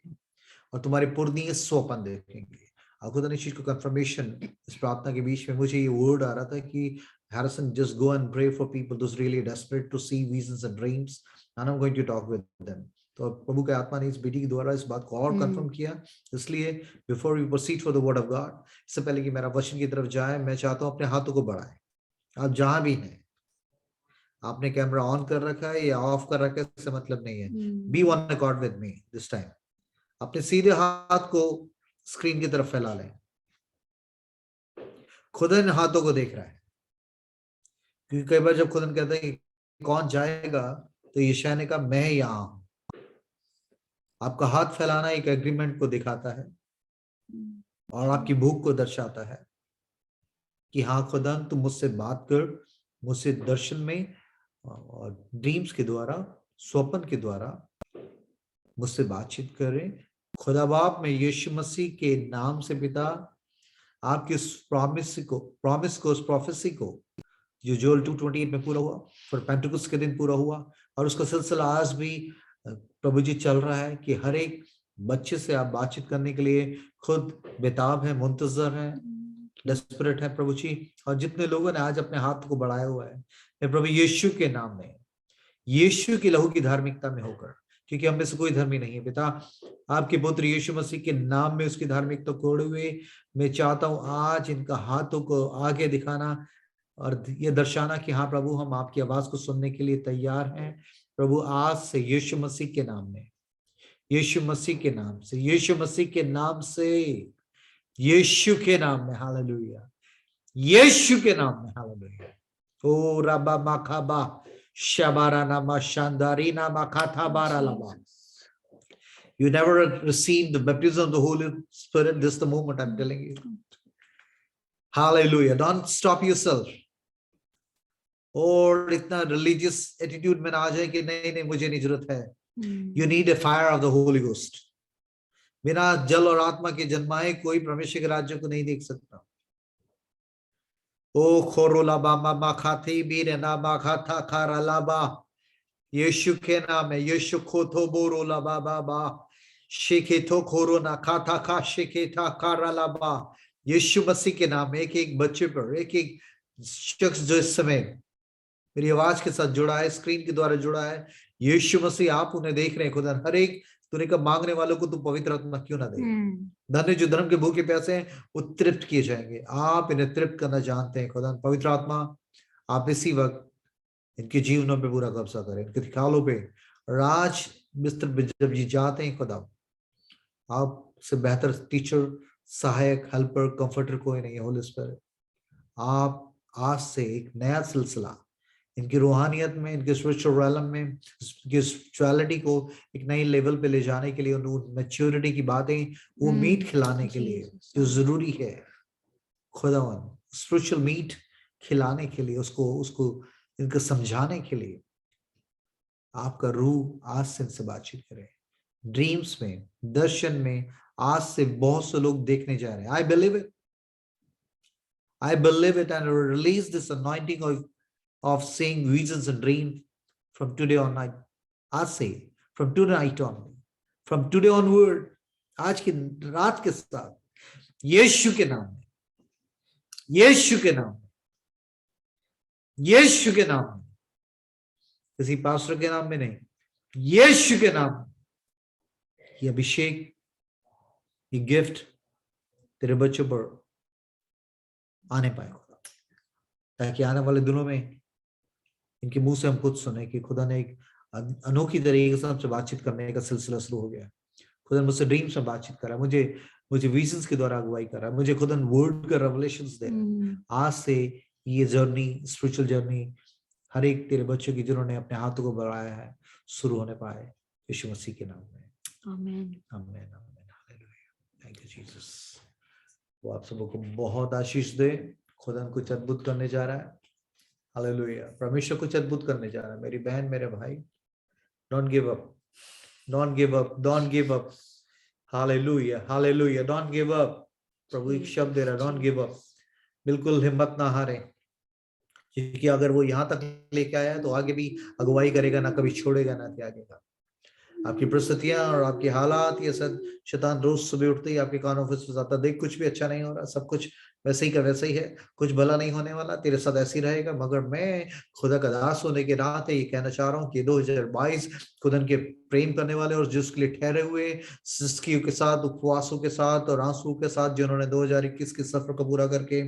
और तुम्हारे पुरनिये स्वप्न देखेंगे। खुदा ने चीज को कंफर्मेशन इस प्रार्थना के बीच में मुझे ये वर्ड आ रहा था कि Harrison, just go and pray for people those really desperate to see visions and dreams, and I'm going to talk with them. तो प्रभु के आत्मा ने इस बेटी के द्वारा इस बात को और कंफर्म किया। इसलिए before we proceed for the word of God, इससे पहले कि मेरा वचन की तरफ जाए, मैं चाहता हूं अपने हाथों को बढ़ाएं। आप जहां भी हैं, आपने कैमरा ऑन कर रखा है या ऑफ कर रखा है, इससे मतलब नहीं है। Be one accord with me this time. अपने सीधे हाथ को स्क्रीन की तरफ फैला लें। खुदा इन हाथों को देख रहा है, क्योंकि कई बार जब खुदा कहता है कि कौन जाएगा, तो यशायाह ने कहा मैं यहां हूं। आपका हाथ फैलाना एक एग्रीमेंट को दिखाता है और आपकी भूख को दर्शाता है कि हाँ खुदा, तुम मुझसे बात कर, मुझसे दर्शन में और ड्रीम्स के द्वारा, स्वप्न के द्वारा मुझसे बातचीत करें। खुदा बाप में यीशु मसीह के नाम से पिता, आपकी उस प्रॉमिस को, उस प्रोफेसी को जो जोएल 2:28 में पूरा हुआ, फिर पेंटेकोस्ट के दिन पूरा हुआ, और उसका सिलसिला आज भी प्रभु जी चल रहा है कि हर एक बच्चे से आप बातचीत करने के लिए खुद बेताब है, मुंतजर है, डेस्परेट है प्रभु जी। और जितने लोगों ने आज अपने हाथ को बढ़ाया हुआ है, मैं प्रभु यीशु के नाम में, यीशु की लहू की धार्मिकता में होकर, क्योंकि हम में से कोई धर्मी नहीं है पिता, आपके पुत्र यीशु मसीह के नाम में उसकी धार्मिकता कोड़े हुए मैं चाहता हूं आज इनका हाथों को आगे दिखाना और ये दर्शाना कि हाँ प्रभु, हम आपकी आवाज को सुनने के लिए तैयार हैं। प्रभु आज से यीशु मसीह के नाम में, यीशु मसीह के नाम से, यीशु मसीह के नाम से, यीशु के नाम में, हालेलुया, यीशु के नाम में, हालेलुया। ओ रबा माखाबा शाबारा नामा शांदारी नामा खाता बारा लबा। You never received the baptism of the Holy Spirit. This is the moment I'm telling you. Hallelujah. Don't stop yourself. और इतना religious attitude में ना आ जाए कि नहीं नहीं मुझे नहीं जरूरत है। You need a fire of the Holy Ghost. बिना जल और आत्मा के जन्माए कोई परमेश्वर के राज्य को नहीं देख सकता। ओ खोरोला बामा माखाती बीरे ना माखाता खारालाबा, यीशु के नाम है, यीशु खोथो बोरोला बाबा बा शेखेथो खोरोना खाता खा शेखेथा खारालाबा, यीशु मसीह के नाम में एक एक बच्चे पर, एक एक शख्स जो इस समय मेरी आवाज के साथ जुड़ा है, स्क्रीन के द्वारा जुड़ा है, यीशु मसीह आप उन्हें देख रहे हैं खुदा, हर एक तूने कब मांगने वालों को तू पवित्र आत्मा क्यों ना दे। धन्य जो धर्म के भूखे प्यासे हैं वो तृप्त किए जाएंगे। आप इन्हें तृप्त करना जानते हैं खुदा, पवित्र आत्मा आप इसी वक्त इनके जीवनों पे पूरा कब्जा करें, इनके ख्यालों पे। राज बिस्तर पे जब ये जाते हैं खुदा, आपसे बेहतर टीचर, सहायक, हेल्पर, कंफर्टर कोई नहीं है। होली स्पिरिट आप आज से एक नया सिलसिला इनकी रूहानियत में, इनके स्पिरिचुअल रैलम में, इनकी स्पिरिचुअलिटी को एक नई लेवल पे ले जाने के लिए, उन मैच्योरिटी की बातें, वो मीट खिलाने के लिए जो जरूरी है खुदावन, स्पिरिचुअल मीट खिलाने के लिए, उसको इनको समझाने के लिए आपका रूह आज से इनसे बातचीत करे। ड्रीम्स में, दर्शन में आज से बहुत से लोग देखने जा रहे हैं। I believe it and release this anointing of seeing visions and dreams from today on night. आज से, from tonight on, from today onward, आज की रात के साथ, यीशु के नाम में, यीशु के नाम में, यीशु के नाम में, किसी पास्टर के नाम में नहीं, यीशु के नाम में, ये अभिषेक, ये गिफ्ट तेरे बच्चों पर आने पाए खुदा, ताकि आने वाले दिनों में इनके मुंह से हम खुद सुने कि खुदा ने एक अनोखी तरीके से हमसे बातचीत करने का सिलसिला शुरू हो गया। खुदा मुझसे ड्रीम्स में बातचीत कर रहा है, मुझे विजन्स के द्वारा अगुवाई कर रहा है, मुझे खुदा वर्ड का रेवलेशंस दे रहा है। आज से ये जर्नी, स्पिरिचुअल जर्नी हर एक तेरे बच्चों की जिन्होंने अपने हाथों को बढ़ाया है शुरू होने पाए, यीशु मसीह के नाम में, आमीन आमीन आमीन। Hallelujah, thank you Jesus. वो आप सबों को बहुत आशीष दे। खुदा कुछ अद्भुत करने जा रहा है। हालेलुया, परमेश्वर कुछ अद्भुत करने जा रहा है। मेरी बहन, मेरे भाई, don't give up, don't give up, don't give up. Hallelujah hallelujah, don't give up. प्रभु एक शब्द दे रहा है, डोंट गिव अप। बिल्कुल हिम्मत ना हारे, क्योंकि अगर वो यहाँ तक लेके आया है तो आगे भी अगुवाई करेगा, ना कभी छोड़ेगा, ना त्यागेगा। आपकी परिस्थितियां और आपके हालात, ये सब शैतान रोज सुबह उठते ही आपके कानों में फुसफुसाता, देख कुछ भी अच्छा नहीं हो रहा, सब कुछ वैसे ही का वैसे ही है, कुछ भला नहीं होने वाला, तेरे साथ ऐसे ही रहेगा। मगर मैं खुदा का दास होने के नाते ये कहना चाह रहा हूँ कि 2022 खुदा के प्रेम करने वाले और जिसके लिए ठहरे हुए, सिस्कियों के साथ, उपवासों के साथ और आंसू के साथ, जिन्होंने 2021 के सफर को पूरा करके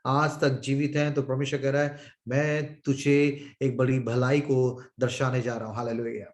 आज तक जीवित हैं, तो परमेश्वर कह रहा है मैं तुझे एक बड़ी भलाई को दर्शाने जा रहा हूँ। हालेलुया।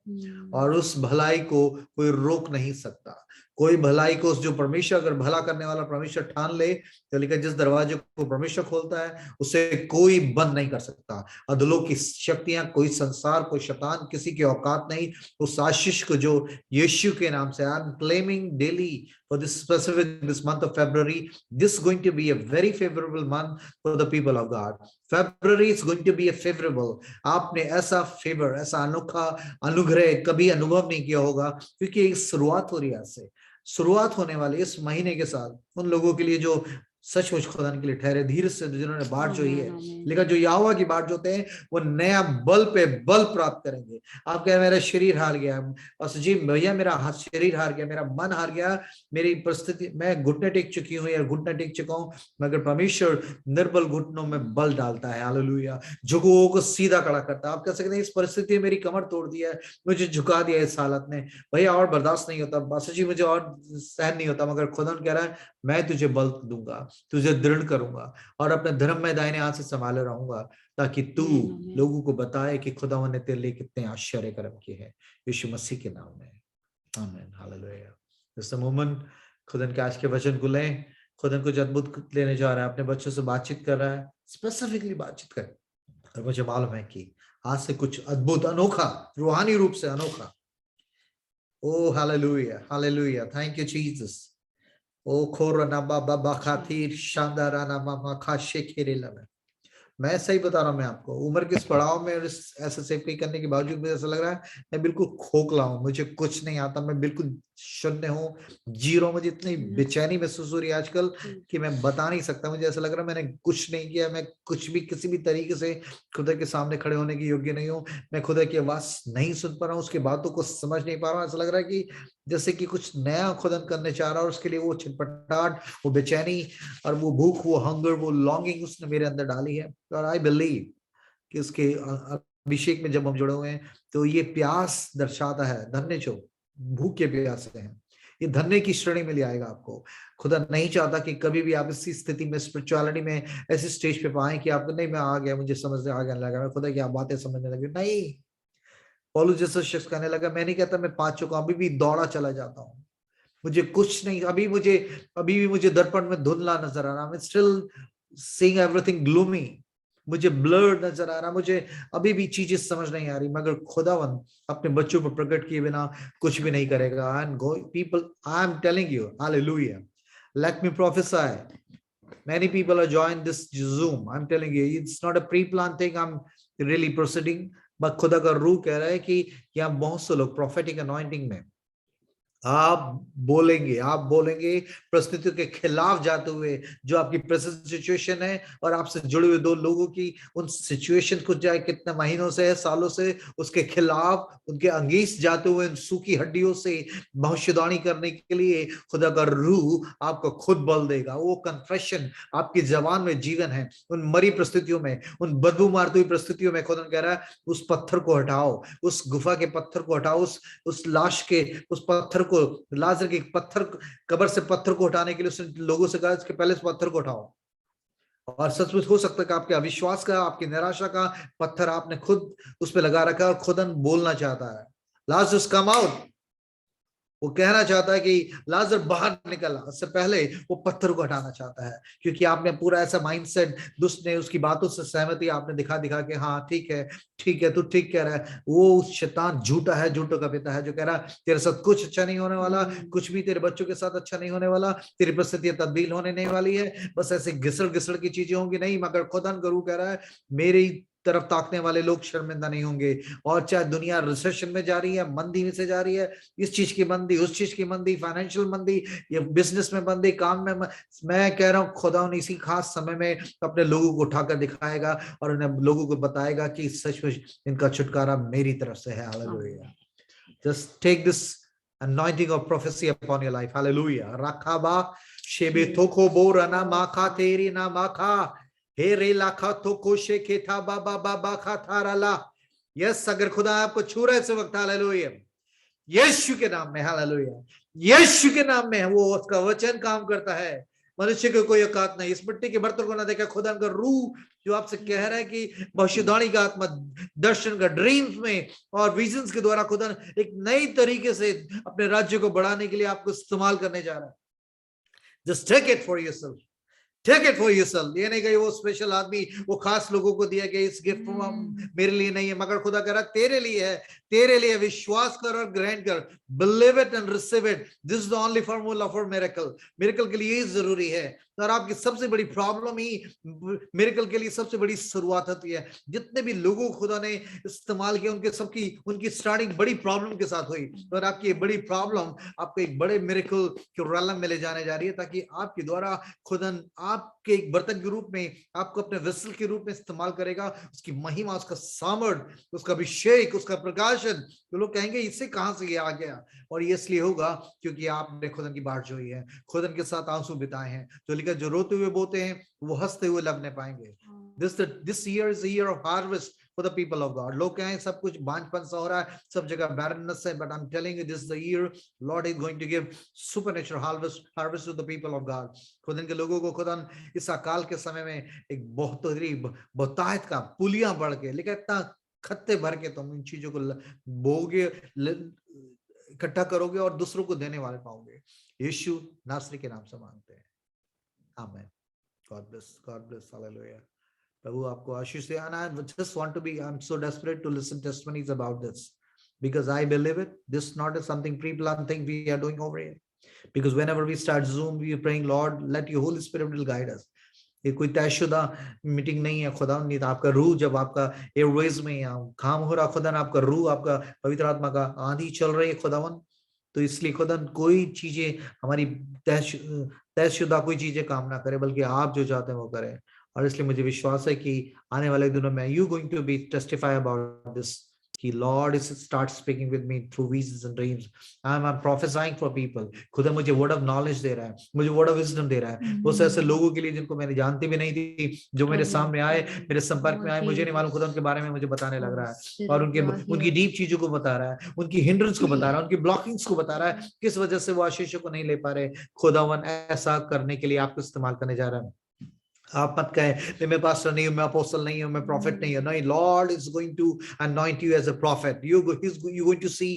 और उस भलाई को कोई रोक नहीं सकता, कोई भलाई को जो परमेश्वर अगर भला करने वाला परमेश्वर ठान ले तो लिखा जिस दरवाजे को परमेश्वर खोलता है उसे कोई बंद नहीं कर सकता। अधलों की शक्तियां, कोई संसार, कोई शैतान, किसी की औकात नहीं उस आशीष को जो यीशु के नाम से I am claiming daily for this specific this month of February. This is going to be a very favorable month for the people of God. February is going to be a favorable. आपने ऐसा favour, ऐसा अनोखा अनुग्रह कभी अनुभव नहीं किया होगा, क्योंकि एक शुरुआत हो रही है। से शुरुआत होने वाली इस महीने के साथ उन लोगों के लिए जो सचमुच खुदा के लिए ठहरे, धीरे से जिन्होंने बाट जोई है, लेकिन जो यहोवा की बाट जोते हैं वो नया बल पे बल प्राप्त करेंगे। आप कह मेरा शरीर हार गया, और जी भैया मेरा शरीर हार गया, मेरा मन हार गया, मेरी परिस्थिति, मैं घुटने टेक चुकी हूँ या घुटने टेक चुका हूँ, मगर परमेश्वर निर्बल घुटनों में बल डालता है। हालेलुया। झुकाओ को सीधा खड़ा करता है। आप कह सकते हैं इस परिस्थिति में मेरी कमर तोड़ दिया है, मुझे झुका दिया इस हालत ने, भैया और बर्दाश्त नहीं होता, बस जी मुझे और सहन नहीं होता, मगर खुदा कह रहा है मैं तुझे बल दूंगा, तुझे दृढ़ करूंगा और अपने धर्म में दाहिने हाथ से संभाले रहूंगा, ताकि तू लोगों को बताए कि खुदा ने तेरे लिए कितने आश्चर्य कर्म किए हैं, यीशु मसीह के नाम में। आमीन। हालेलुया। इस मोमेंट खुदा के आज के वचन को लें। खुदा कुछ अद्भुत लेने जा रहा है, अपने बच्चों से बातचीत कर रहा है, स्पेसिफिकली बातचीत कर, और मुझे मालूम है कि आज से कुछ अद्भुत, अनोखा, रूहानी रूप से अनोखा। Oh hallelujah, hallelujah. Thank you Jesus. ओ खोरना बाबा बाखातीर शानदारा नामा माखा शेखेरेला। मैं सही बता रहा हूं, मैं आपको उम्र के इस पड़ाव में ऐसे सेफ्टी करने के बावजूद मुझे ऐसा लग रहा है मैं बिल्कुल खोखला हूं, मुझे कुछ नहीं आता, मैं बिल्कुल शून्य हूँ, जीरो। मुझे इतनी बेचैनी महसूस हो रही है आजकल कि मैं बता नहीं सकता। मुझे ऐसा लग रहा है मैंने कुछ नहीं किया, मैं कुछ भी किसी भी तरीके से खुदा के सामने खड़े होने के योग्य नहीं हूँ। मैं खुदा की आवाज नहीं सुन पा रहा हूँ, उसकी बातों को समझ नहीं पा रहा हूँ। ऐसा लग रहा है कि जैसे कि कुछ नया खुदा करने चाह रहा है और उसके लिए वो छिटपटाहट, वो बेचैनी और वो भूख, वो हंगर, वो लॉन्गिंग उसने मेरे अंदर डाली है। और आई बिलीव कि उसके अभिषेक में जब हम जुड़े हुए हैं तो ये प्यास दर्शाता है, धन्य जो भूख के प्यास हैं, ये धन्य की श्रेणी में ले आएगा आपको। खुदा नहीं चाहता कि कभी भी आप इसी स्थिति में, स्पिरिचुअलिटी में ऐसी स्टेज पे पाएं कि आपको नहीं मैं आ गया, मुझे समझ आ गया लगा, मैं खुदा की आप बातें समझने लगे। नहीं, पौलुस जैसा शख्स कहने लगा मैं नहीं कहता मैं पा चुका, अभी भी दौड़ा चला जाता हूँ, मुझे कुछ नहीं, अभी भी मुझे दर्पण में धुंधला नजर आ रहा, मैं स्टिल सीइंग एवरीथिंग ग्लूमी, मुझे ब्लर्ड नजर आ रहा, मुझे अभी भी चीजें समझ नहीं आ रही, मगर खुदावन अपने बच्चों पर प्रकट किए बिना कुछ भी नहीं करेगा। And go people, I am telling you, hallelujah, let me prophecy. Many people are joined this Zoom. I'm telling you, it's not a pre-planned thing. I'm really proceeding. but खुदा का रूह कह रहा है कि यहाँ बहुत से लोग prophetic anointing में आप बोलेंगे परिस्थितियों के खिलाफ जाते हुए, जो आपकी प्रेजेंट सिचुएशन है और आपसे जुड़े हुए दो लोगों की उन सिचुएशन को चाहे कितने महीनों से, सालों से, उसके खिलाफ, उनके अंगेंस्ट जाते हुए, उन सूखी हड्डियों से भविष्यवाणी करने के लिए खुदा का रूह आपको खुद बल देगा। वो कन्फेशन आपकी जबान में जीवन है। उन मरी परिस्थितियों में, उन बदबू मारती हुई परिस्थितियों में खुदा कह रहा है उस पत्थर को हटाओ, उस गुफा के पत्थर को हटाओ, उस लाश के उस पत्थर को, लाजर के पत्थर, कब्र से पत्थर को हटाने के लिए उसने लोगों से कहा इसके पहले इस पत्थर को उठाओ। और सचमुच हो सकता है कि आपके अविश्वास का, आपकी निराशा का पत्थर आपने खुद उस पर लगा रखा है और खुदा बोलना चाहता है लाजरस कम आउट। वो कहना चाहता है कि लाजर बाहर निकल, उससे पहले वो पत्थर को हटाना चाहता है, क्योंकि आपने पूरा ऐसा माइंडसेट, दुष्ट ने उसकी बातों से सहमति आपने दिखा के हाँ ठीक है तू ठीक कह रहा है। वो शैतान झूठा है, झूठों का पिता है, जो कह रहा है तेरे साथ कुछ अच्छा नहीं होने वाला, कुछ भी तेरे बच्चों के साथ अच्छा नहीं होने वाला, तेरी परिस्थितियां तब्दील होने नहीं वाली है, बस ऐसे घिसड़ की चीजें होंगी। नहीं, मगर खुदा गुरु कह रहा है मेरी तरफ ताकने वाले लोग शर्मिंदा नहीं होंगे। और चाहे दुनिया रिसेशन में जा रही है, मंदी में से जा रही है, इस चीज की मंदी, उस चीज की मंदी, फाइनेंशियल मंदी, या बिजनेस में मंदी, काम में मैं कह रहा हूँ खुदा उन इसी खास समय में अपने लोगों को उठाकर दिखाएगा और उन्हें लोगों को बताएगा कि सचमुच इनका छुटकारा मेरी तरफ से है। Hallelujah. Just take this anointing of prophecy upon your life. Hallelujah. Rakaba shebe toko borana maka teri na maka हेरे लाखा तो कोशे के था बाबा बाबा खा थाराला। यस, अगर खुदा आपको छू रहा है इस वक्त, हालेलुया, यीशु के नाम में, हालेलुया, यीशु के नाम में वो उसका वचन काम करता है। मनुष्य को कोई औकात नहीं, इस मिट्टी के बर्तन को ना देखा, खुदा का रूह जो आपसे कह रहा है कि भविष्यवाणी का आत्मा, दर्शन का, ड्रीम्स में और विजन्स के द्वारा खुदा एक नई तरीके से अपने राज्य को बढ़ाने के लिए आपको इस्तेमाल करने जा रहा है। Just take it for yourself, take it for yourself. ये नहीं कि वो स्पेशल आदमी, वो खास लोगों को दिया गया इस गिफ्ट मेरे लिए नहीं है, मगर खुदा कह रहा है तेरे लिए है, तेरे लिए। विश्वास कर और ग्रहण कर, believe it and receive it. This is the only formula for miracle. Miracle के लिए ही जरूरी है। और आपकी सबसे बड़ी प्रॉब्लम ही मिरेकल के लिए सबसे बड़ी शुरुआत होती है। जितने भी लोगों को खुदा ने इस्तेमाल किया, उनके सबकी उनकी स्टार्टिंग बड़ी प्रॉब्लम के साथ हुई, और आपकी बड़ी प्रॉब्लम आपको एक बड़े मिरेकल के रैलम में ले जाने जा रही है, ताकि आपके द्वारा खुदा आपके एक बर्तन के रूप में, आपको अपने वेसल के रूप में इस्तेमाल करेगा। उसकी महिमा, उसका सामर्थ, उसका अभिषेक, उसका प्रकाशन, तो लोग कहेंगे इससे कहां से ये आ गया। और ये इसलिए होगा क्योंकि आपने खुदा की बाट जोई है, खुदा के साथ आंसू बिताए हैं। तो लिखा, जो रोते हुए बोते हैं वो हंसते हुए लगने पाएंगे। This year is the year of harvest for the people of God. लोग कहें सब कुछ बांझपन सा हो रहा है, सब जगह barrenness है, but I'm telling you this is the year Lord is going to give supernatural harvest to the people of God. खुदा के लोगों को खुदा इस अकाल के समय में एक बहुतायत का पुलियां बढ़ के, लेकिन इतना खत्ते भर के तुम इन चीजों को बोगे, इकट्ठा करोगे और दूसरों को देने वाले पाओगे। यीशु नासरी के नाम से मांगते हैं, आमीन। God bless, hallelujah. प्रभु आपको आशीष दे। And I just want to be, I'm so desperate to listen testimonies about this, because I believe it. This is not something pre-planned thing we are doing over here. Because whenever we start Zoom, we are praying, Lord, let your Holy Spirit will guide us. ये कोई तयशुदा meeting नहीं है खुदा, नहीं तो आपका रूह जब आपका एयरवेज में काम हो रहा खुदा, आपका रूह, आपका पवित्र आत्मा का आंधी चल रही है खुदावन, तो इसलिए खुदा कोई चीजें हमारी तयशुदा कोई चीजें काम ना करे, बल्कि आप जो चाहते हैं वो करें। और इसलिए मुझे विश्वास है कि आने वाले दिनों में you going to be testify about this, कि Lord is start speaking with me through visions and dreams. I am prophesying for people. खुदा मुझे वर्ड ऑफ नॉलेज दे रहा है, मुझे वर्ड ऑफ विजडम दे रहा है। वो ऐसे लोगों के लिए जिनको मैंने जानती भी नहीं थी, जो मेरे सामने आए, मेरे संपर्क में आए, मुझे नहीं मालूम, खुदा उनके बारे में मुझे बताने लग रहा है, और उनकी डीप चीजों को बता रहा है, उनकी हिंड्रेंस को बता रहा है, उनकी ब्लॉकिंग्स को बता रहा है, किस वजह से वो आशीषों को नहीं ले पा रहे। खुदावन ऐसा करने के लिए आपको इस्तेमाल करने जा रहा है। आप मत कहें मैं पास्टर नहीं हूं, मैं अपोस्टल नहीं हूं, मैं प्रॉफिट नहीं हूं। नहीं, Lord is going to anoint you as a prophet. You going to see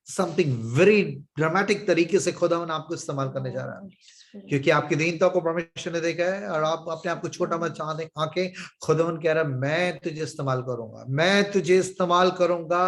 something very dramatic तरीके से खुदावन आपको इस्तेमाल करने जा रहा है, क्योंकि आपकी दीनता को परमेश्वर ने देखा है, और आप अपने आप को छोटा मत आके खुदावन कह रहा है मैं तुझे इस्तेमाल करूंगा, मैं तुझे इस्तेमाल करूंगा।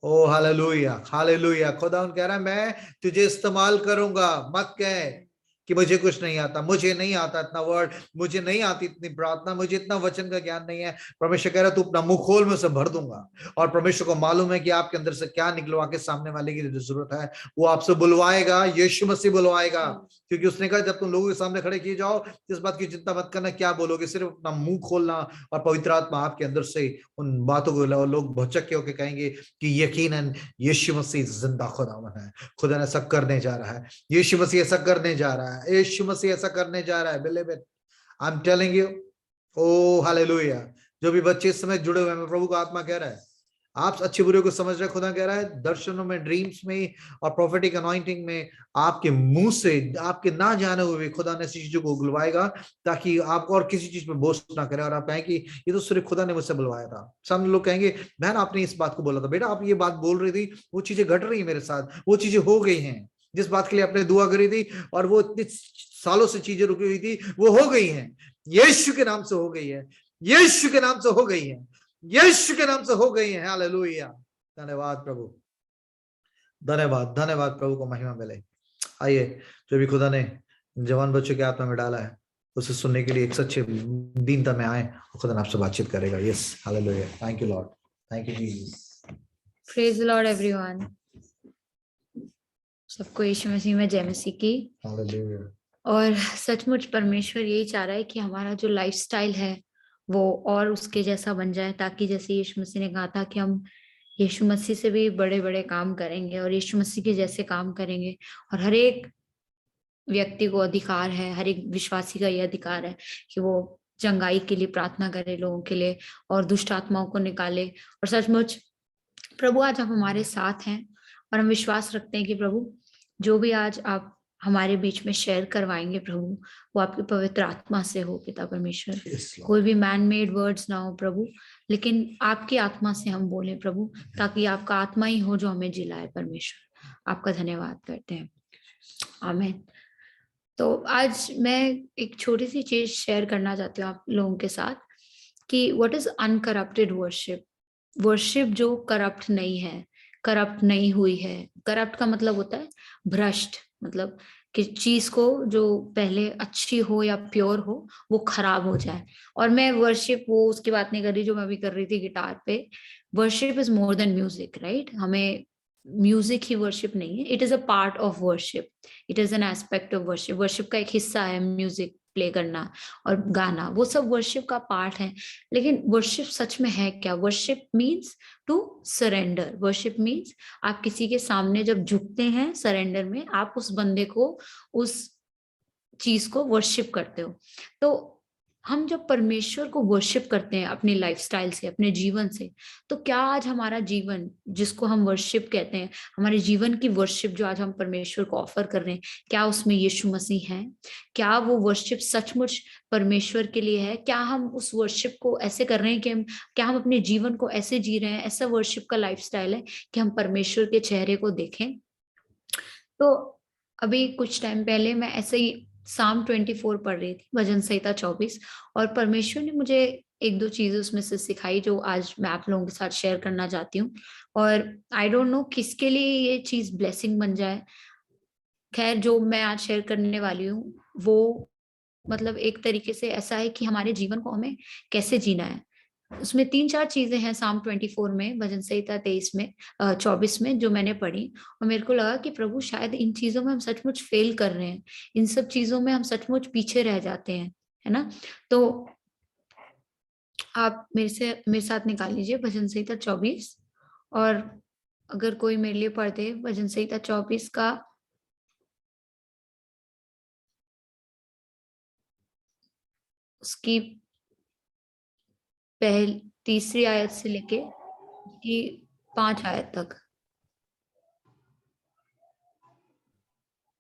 ओ हालेलुया, हालेलुया। खुदावन कह रहा है मैं तुझे इस्तेमाल करूंगा। मत कह कि मुझे कुछ नहीं आता, मुझे नहीं आता इतना वर्ड, मुझे नहीं आती इतनी प्रार्थना, मुझे इतना वचन का ज्ञान नहीं है। परमेश्वर कह रहा है तू अपना मुंह खोल, मैं उसे भर दूंगा। और परमेश्वर को मालूम है कि आपके अंदर से क्या निकलवा के सामने वाले की जरूरत है, वो आपसे बुलवाएगा। यीशु मसीह बुलवाएगा, क्योंकि उसने कहा जब तुम लोगों के सामने खड़े किए जाओ, इस बात की चिंता मत करना क्या बोलोगे, सिर्फ अपना मुंह खोलना, और पवित्र आत्मा आपके अंदर से उन बातों को लोग भौचक्के होकर कहेंगे कि यकीनन यीशु मसीह जिंदा खुदावन है। खुदा ने ऐसा करने जा रहा है, यीशु मसीह ऐसा करने जा रहा है, यीशु मसीह ऐसा करने जा रहा है। Believe it, I am telling you. Oh hallelujah. जो भी बच्चे इस समय जुड़े हुए हैं, प्रभु का आत्मा कह रहा है आप अच्छे बुरे को समझ रहे, खुदा कह रहा है दर्शनों में, ड्रीम्स में और प्रोफेटिक अनॉइंटिंग में आपके मुंह से, आपके ना जाने हुए खुदा ने ऐसी चीजों को बुलवाएगा, ताकि आपको और किसी चीज में बोझ ना करे, और आप कहें कि ये तो सिर्फ खुदा ने मुझसे बुलवाया था। सामने लोग कहेंगे बहन आपने इस बात को बोला था, बेटा आप ये बात बोल रही थी, वो चीजें घट रही है मेरे साथ, वो चीजें हो गई हैं जिस बात के लिए आपने दुआ करी थी, और वो इतने सालों से चीजें रुकी हुई थी, वो हो गई हैं। यीशु के नाम से हो गई है, यीशु के नाम से हो गई है, यीशु के नाम से हो गई है। हालेलुया। धन्यवाद प्रभु, धन्यवाद, धन्यवाद प्रभु को महिमा मिले। आइए, जो भी खुदा ने जवान बच्चों के आत्मा में डाला है उसे सुनने के लिए एक सच्चे दीनता में आए, खुदा आपसे बातचीत करेगा। Yes, hallelujah. Thank you Lord, thank you Jesus. Praise the Lord everyone. सबको यीशु मसीह में जय मसीह की। हालेलुया। और सचमुच परमेश्वर यही चाह रहा है कि हमारा जो लाइफस्टाइल है वो और उसके जैसा बन जाए, ताकि जैसे यीशु मसीह ने कहा था कि हम यीशु मसीह से भी बड़े बड़े काम करेंगे और यीशु मसीह के जैसे काम करेंगे। और हर एक व्यक्ति को अधिकार है, हर एक विश्वासी का यह अधिकार है कि वो चंगाई के लिए प्रार्थना करे लोगों के लिए और दुष्ट आत्माओं को निकाले। और सचमुच प्रभु आज आप हमारे साथ हैं, और हम विश्वास रखते हैं कि प्रभु जो भी आज आप हमारे बीच में शेयर करवाएंगे प्रभु, वो आपकी पवित्र आत्मा से हो पिता परमेश्वर। Yes, Lord. कोई भी मैन मेड वर्ड्स ना हो प्रभु, लेकिन आपकी आत्मा से हम बोले प्रभु, ताकि आपका आत्मा ही हो जो हमें जिलाए परमेश्वर। आपका धन्यवाद करते हैं, आमीन। तो आज मैं एक छोटी सी चीज शेयर करना चाहती हूँ आप लोगों के साथ कि what is uncorrupted worship. Worship जो करप्ट नहीं है, करप्ट नहीं हुई है। करप्ट का मतलब होता है भ्रष्ट, मतलब कि चीज को जो पहले अच्छी हो या प्योर हो वो खराब हो जाए। और मैं वर्शिप वो उसकी बात नहीं कर रही जो मैं अभी कर रही थी गिटार पे। Worship is more than music, right. हमें म्यूजिक ही वर्शिप नहीं है, it is a part of worship, it is an aspect of worship. Worship का एक हिस्सा है म्यूजिक प्ले करना और गाना, वो सब वर्शिप का पार्ट है। लेकिन वर्शिप सच में है क्या? Worship means to surrender. Worship means आप किसी के सामने जब झुकते हैं सरेंडर में, आप उस बंदे को, उस चीज को वर्शिप करते हो। तो हम जब परमेश्वर को वर्शिप करते हैं अपनी लाइफस्टाइल से, अपने जीवन से, तो क्या आज हमारा जीवन जिसको हम वर्शिप कहते हैं, हमारे जीवन की वर्शिप जो आज हम परमेश्वर को ऑफर कर रहे हैं, क्या उसमें यीशु मसीह है? क्या वो वर्शिप सचमुच परमेश्वर के लिए है? क्या हम उस वर्शिप को ऐसे कर रहे हैं कि क्या हम अपने जीवन को ऐसे जी रहे हैं, ऐसा वर्शिप का लाइफस्टाइल है कि हम परमेश्वर के चेहरे को देखें? तो अभी कुछ टाइम पहले मैं ऐसे ही साम 24 पढ़ रही थी, भजन संहिता 24, और परमेश्वर ने मुझे एक दो चीजें उसमें से सिखाई जो आज मैं आप लोगों के साथ शेयर करना चाहती हूँ। और आई डोंट नो किसके लिए ये चीज ब्लेसिंग बन जाए। खैर, जो मैं आज शेयर करने वाली हूँ वो मतलब एक तरीके से ऐसा है कि हमारे जीवन को हमें कैसे जीना है। उसमें 3-4 चीजें हैं साम 24 में, भजन संहिता 24 में जो मैंने पढ़ी, और मेरे को लगा कि प्रभु शायद इन चीजों में हम सचमुच फेल कर रहे हैं, इन सब चीजों में हम सचमुच पीछे रह जाते हैं, है ना। तो आप मेरे साथ निकाल लीजिए भजन संहिता 24, और अगर कोई मेरे लिए पढ़ दे भजन संहिता 24 का उसकी तीसरी आयत से लेके कि 5 आयत तक।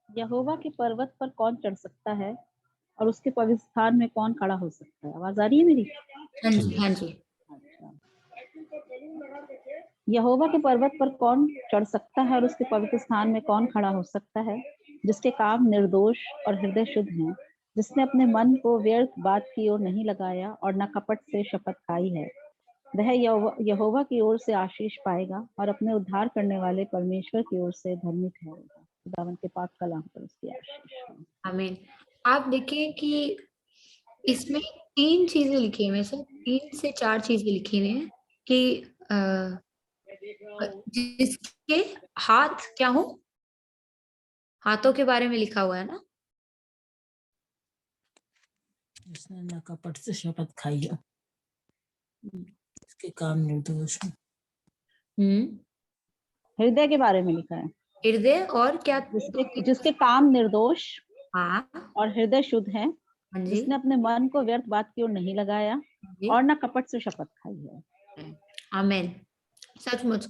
यहोवा के पर्वत पर कौन चढ़ सकता है और उसके पवित्र स्थान में कौन खड़ा हो सकता है? आवाज आ रही है मेरी? हाँ जी, हाँ जी। अच्छा। यहोवा के पर्वत पर कौन चढ़ सकता है और उसके पवित्र स्थान में कौन खड़ा हो सकता है? जिसके काम निर्दोष और हृदय शुद्ध हैं, जिसने अपने मन को व्यर्थ बात की ओर नहीं लगाया और न कपट से शपथ खाई है, वह यहोवा की ओर से आशीष पाएगा और अपने उद्धार करने वाले परमेश्वर की ओर से धर्मी ठहरेगा। खुदावन के पाक कलाम पर उसकी आशीष हो। आमीन। आप देखिए कि इसमें 3 चीजें लिखी हुई हैं, सर 3 से 4 चीजें लिखी हुई हैं कि जिसके हाथ क्या हो, हाथों के बारे में लिखा हुआ है ना, जिसने न कपट से शपथ खाई है, इसके काम निर्दोष है। हृदय के बारे में लिखा है, हृदय और क्या, जिसके काम निर्दोष हाँ और हृदय शुद्ध है, हाँ जी, जिसने अपने मन को व्यर्थ बात की ओर नहीं लगाया जी, और न कपट से शपथ खाई है। आमीन। सचमुच।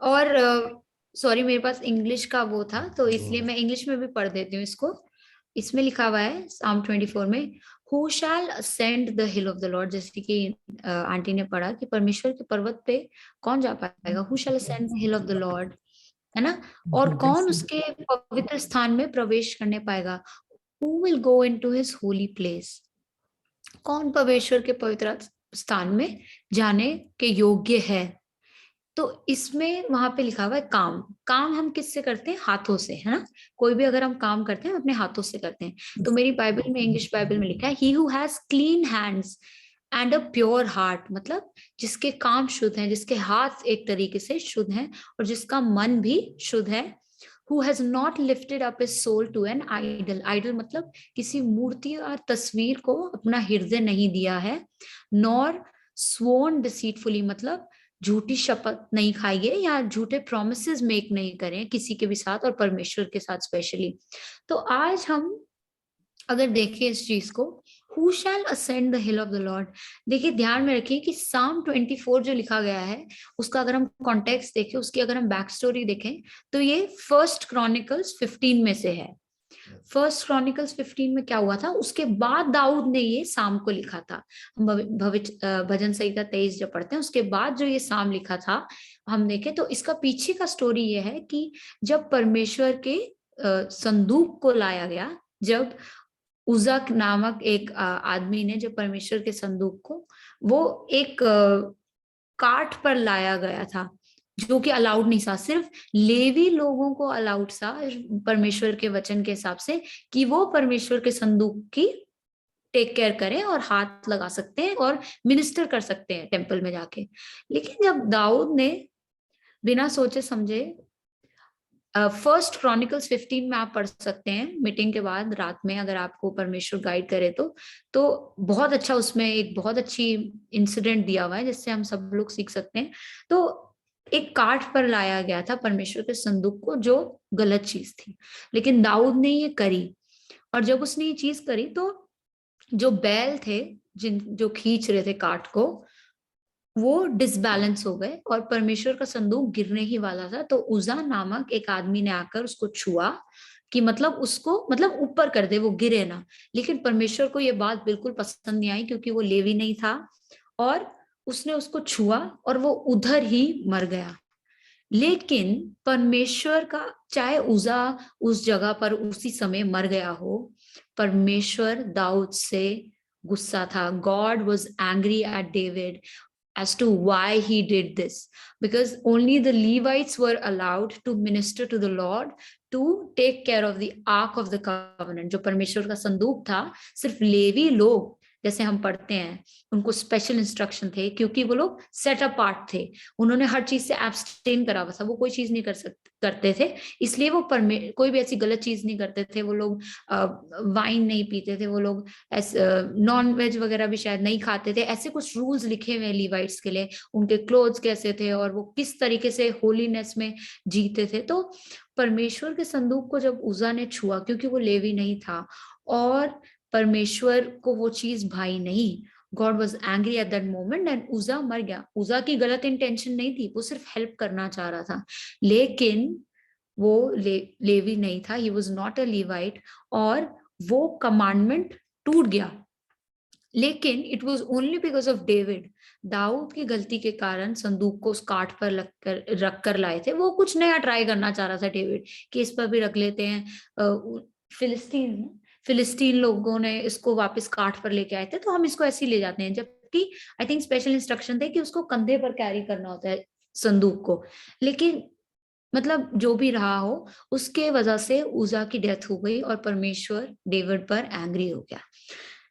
और सॉरी, मेरे पास इंग्लिश का वो था तो इसलिए मैं इंग्लिश में भी पढ़ देती हूँ इसको। इसमें लिखा हुआ है साम 24 में, who shell ascend the hill of the Lord. जैसे कि आंटी ने पढ़ा कि परमेश्वर के पर्वत पे कौन जा पाएगा, who shell ascend the hill of the Lord, है ना। और कौन उसके पवित्र स्थान में प्रवेश करने पाएगा, who will go into his holy place. कौन परमेश्वर के पवित्र स्थान में जाने के योग्य है। तो इसमें वहां पे लिखा हुआ है काम। काम हम किससे करते हैं? हाथों से, है ना। कोई भी अगर हम काम करते हैं अपने हाथों से करते हैं। तो मेरी बाइबल में, इंग्लिश बाइबल में लिखा है, he who has clean hands and a pure heart, मतलब जिसके काम शुद्ध हैं, जिसके हाथ एक तरीके से शुद्ध हैं और जिसका मन भी शुद्ध है। Who has not lifted up his soul to an idol. Idol मतलब किसी मूर्ति और तस्वीर को अपना हृदय नहीं दिया है। Nor sworn deceitfully, मतलब झूठी शपथ नहीं खाई है या झूठे प्रोमिसेस मेक नहीं करें किसी के भी साथ और परमेश्वर के साथ स्पेशली। तो आज हम अगर देखें इस चीज को, Who shall ascend the hill of the Lord? देखिए, ध्यान में रखिए कि साम 24 जो लिखा गया है उसका अगर हम कॉन्टेक्स्ट देखें, उसकी अगर हम बैक स्टोरी देखें, तो ये 1 क्रॉनिकल्स 15 में से है। फर्स्ट क्रॉनिकल्स 15 में क्या हुआ था, उसके बाद दाऊद ने ये साम को लिखा था। हम भजन संहिता 23 जब पढ़ते हैं उसके बाद जो ये साम लिखा था हम देखें तो इसका पीछे का स्टोरी ये है कि जब परमेश्वर के संदूक को लाया गया, जब उजा नामक एक आदमी ने जब परमेश्वर के संदूक को वो एक काठ पर लाया गया था जो कि अलाउड नहीं था, सिर्फ लेवी लोगों को अलाउड था परमेश्वर के वचन के हिसाब से कि वो परमेश्वर के संदूक की टेक केयर करें और हाथ लगा सकते हैं और मिनिस्टर कर सकते हैं टेंपल में जाके। लेकिन जब दाऊद ने बिना सोचे समझे फर्स्ट क्रॉनिकल्स 15 में आप पढ़ सकते हैं मीटिंग के बाद रात में, अगर आपको परमेश्वर गाइड करे तो बहुत अच्छा, उसमें एक बहुत अच्छी इंसिडेंट दिया हुआ है जिससे हम सब लोग सीख सकते हैं। तो एक काठ पर लाया गया था परमेश्वर के संदूक को, जो गलत चीज थी, लेकिन दाऊद ने ये करी। और जब उसने ये चीज करी तो जो बैल थे जो खींच रहे थे काठ को, वो डिसबैलेंस हो गए और परमेश्वर का संदूक गिरने ही वाला था। तो उजा नामक एक आदमी ने आकर उसको छुआ कि मतलब उसको ऊपर कर दे, वो गिरे ना। लेकिन परमेश्वर को ये बात बिल्कुल पसंद नहीं आई क्योंकि वो लेवी नहीं था, और उसने उसको छुआ और वो उधर ही मर गया। लेकिन परमेश्वर का, चाहे उजा उस जगह पर उसी समय मर गया हो, परमेश्वर दाऊद से गुस्सा था। God was angry at David as to why he did this, because only the Levites were allowed to minister to the Lord, to take care of the ark of the covenant। जो परमेश्वर का संदूक था, सिर्फ लेवी लोग, जैसे हम पढ़ते हैं, उनको स्पेशल इंस्ट्रक्शन थे क्योंकि वो लोग सेट अपार्ट थे, उन्होंने हर चीज से एब्सटेन करा हुआ था, वो कोई चीज नहीं करते थे, इसलिए वो कोई भी ऐसी गलत चीज नहीं करते थे। वो लोग वाइन नहीं पीते थे, वो लोग नॉन वेज वगैरह भी शायद नहीं खाते थे। ऐसे कुछ रूल्स लिखे हुए हैं लीवाइट्स के लिए, उनके क्लोथ्स कैसे थे और वो किस तरीके से होलीनेस में जीते थे। तो परमेश्वर के संदूक को जब उजा ने छुआ, क्योंकि वो लेवी नहीं था और परमेश्वर को वो चीज भाई नहीं, God was angry at that moment and उजा मर गया। उजा की गलत इंटेंशन नहीं थी, वो सिर्फ हेल्प करना चाह रहा था, लेकिन वो लेवी नहीं था, ही वॉज नॉट अ लीवाइट, और वो कमांडमेंट टूट गया। लेकिन it was only because of David, दाऊद की गलती के कारण संदूक को उस काठ पर रख कर लाए थे। वो कुछ नया ट्राई करना चाह रहा था डेविड कि इस पर भी रख लेते हैं। फिलिस्तीन लोगों ने इसको वापस काठ पर लेके आए थे, तो हम इसको ऐसे ही ले जाते हैं, जबकि आई थिंक स्पेशल इंस्ट्रक्शन थे कि उसको कंधे पर कैरी करना होता है संदूक को। लेकिन मतलब जो भी रहा हो, उसके वजह से उजा की डेथ हो गई और परमेश्वर डेविड पर एंग्री हो गया।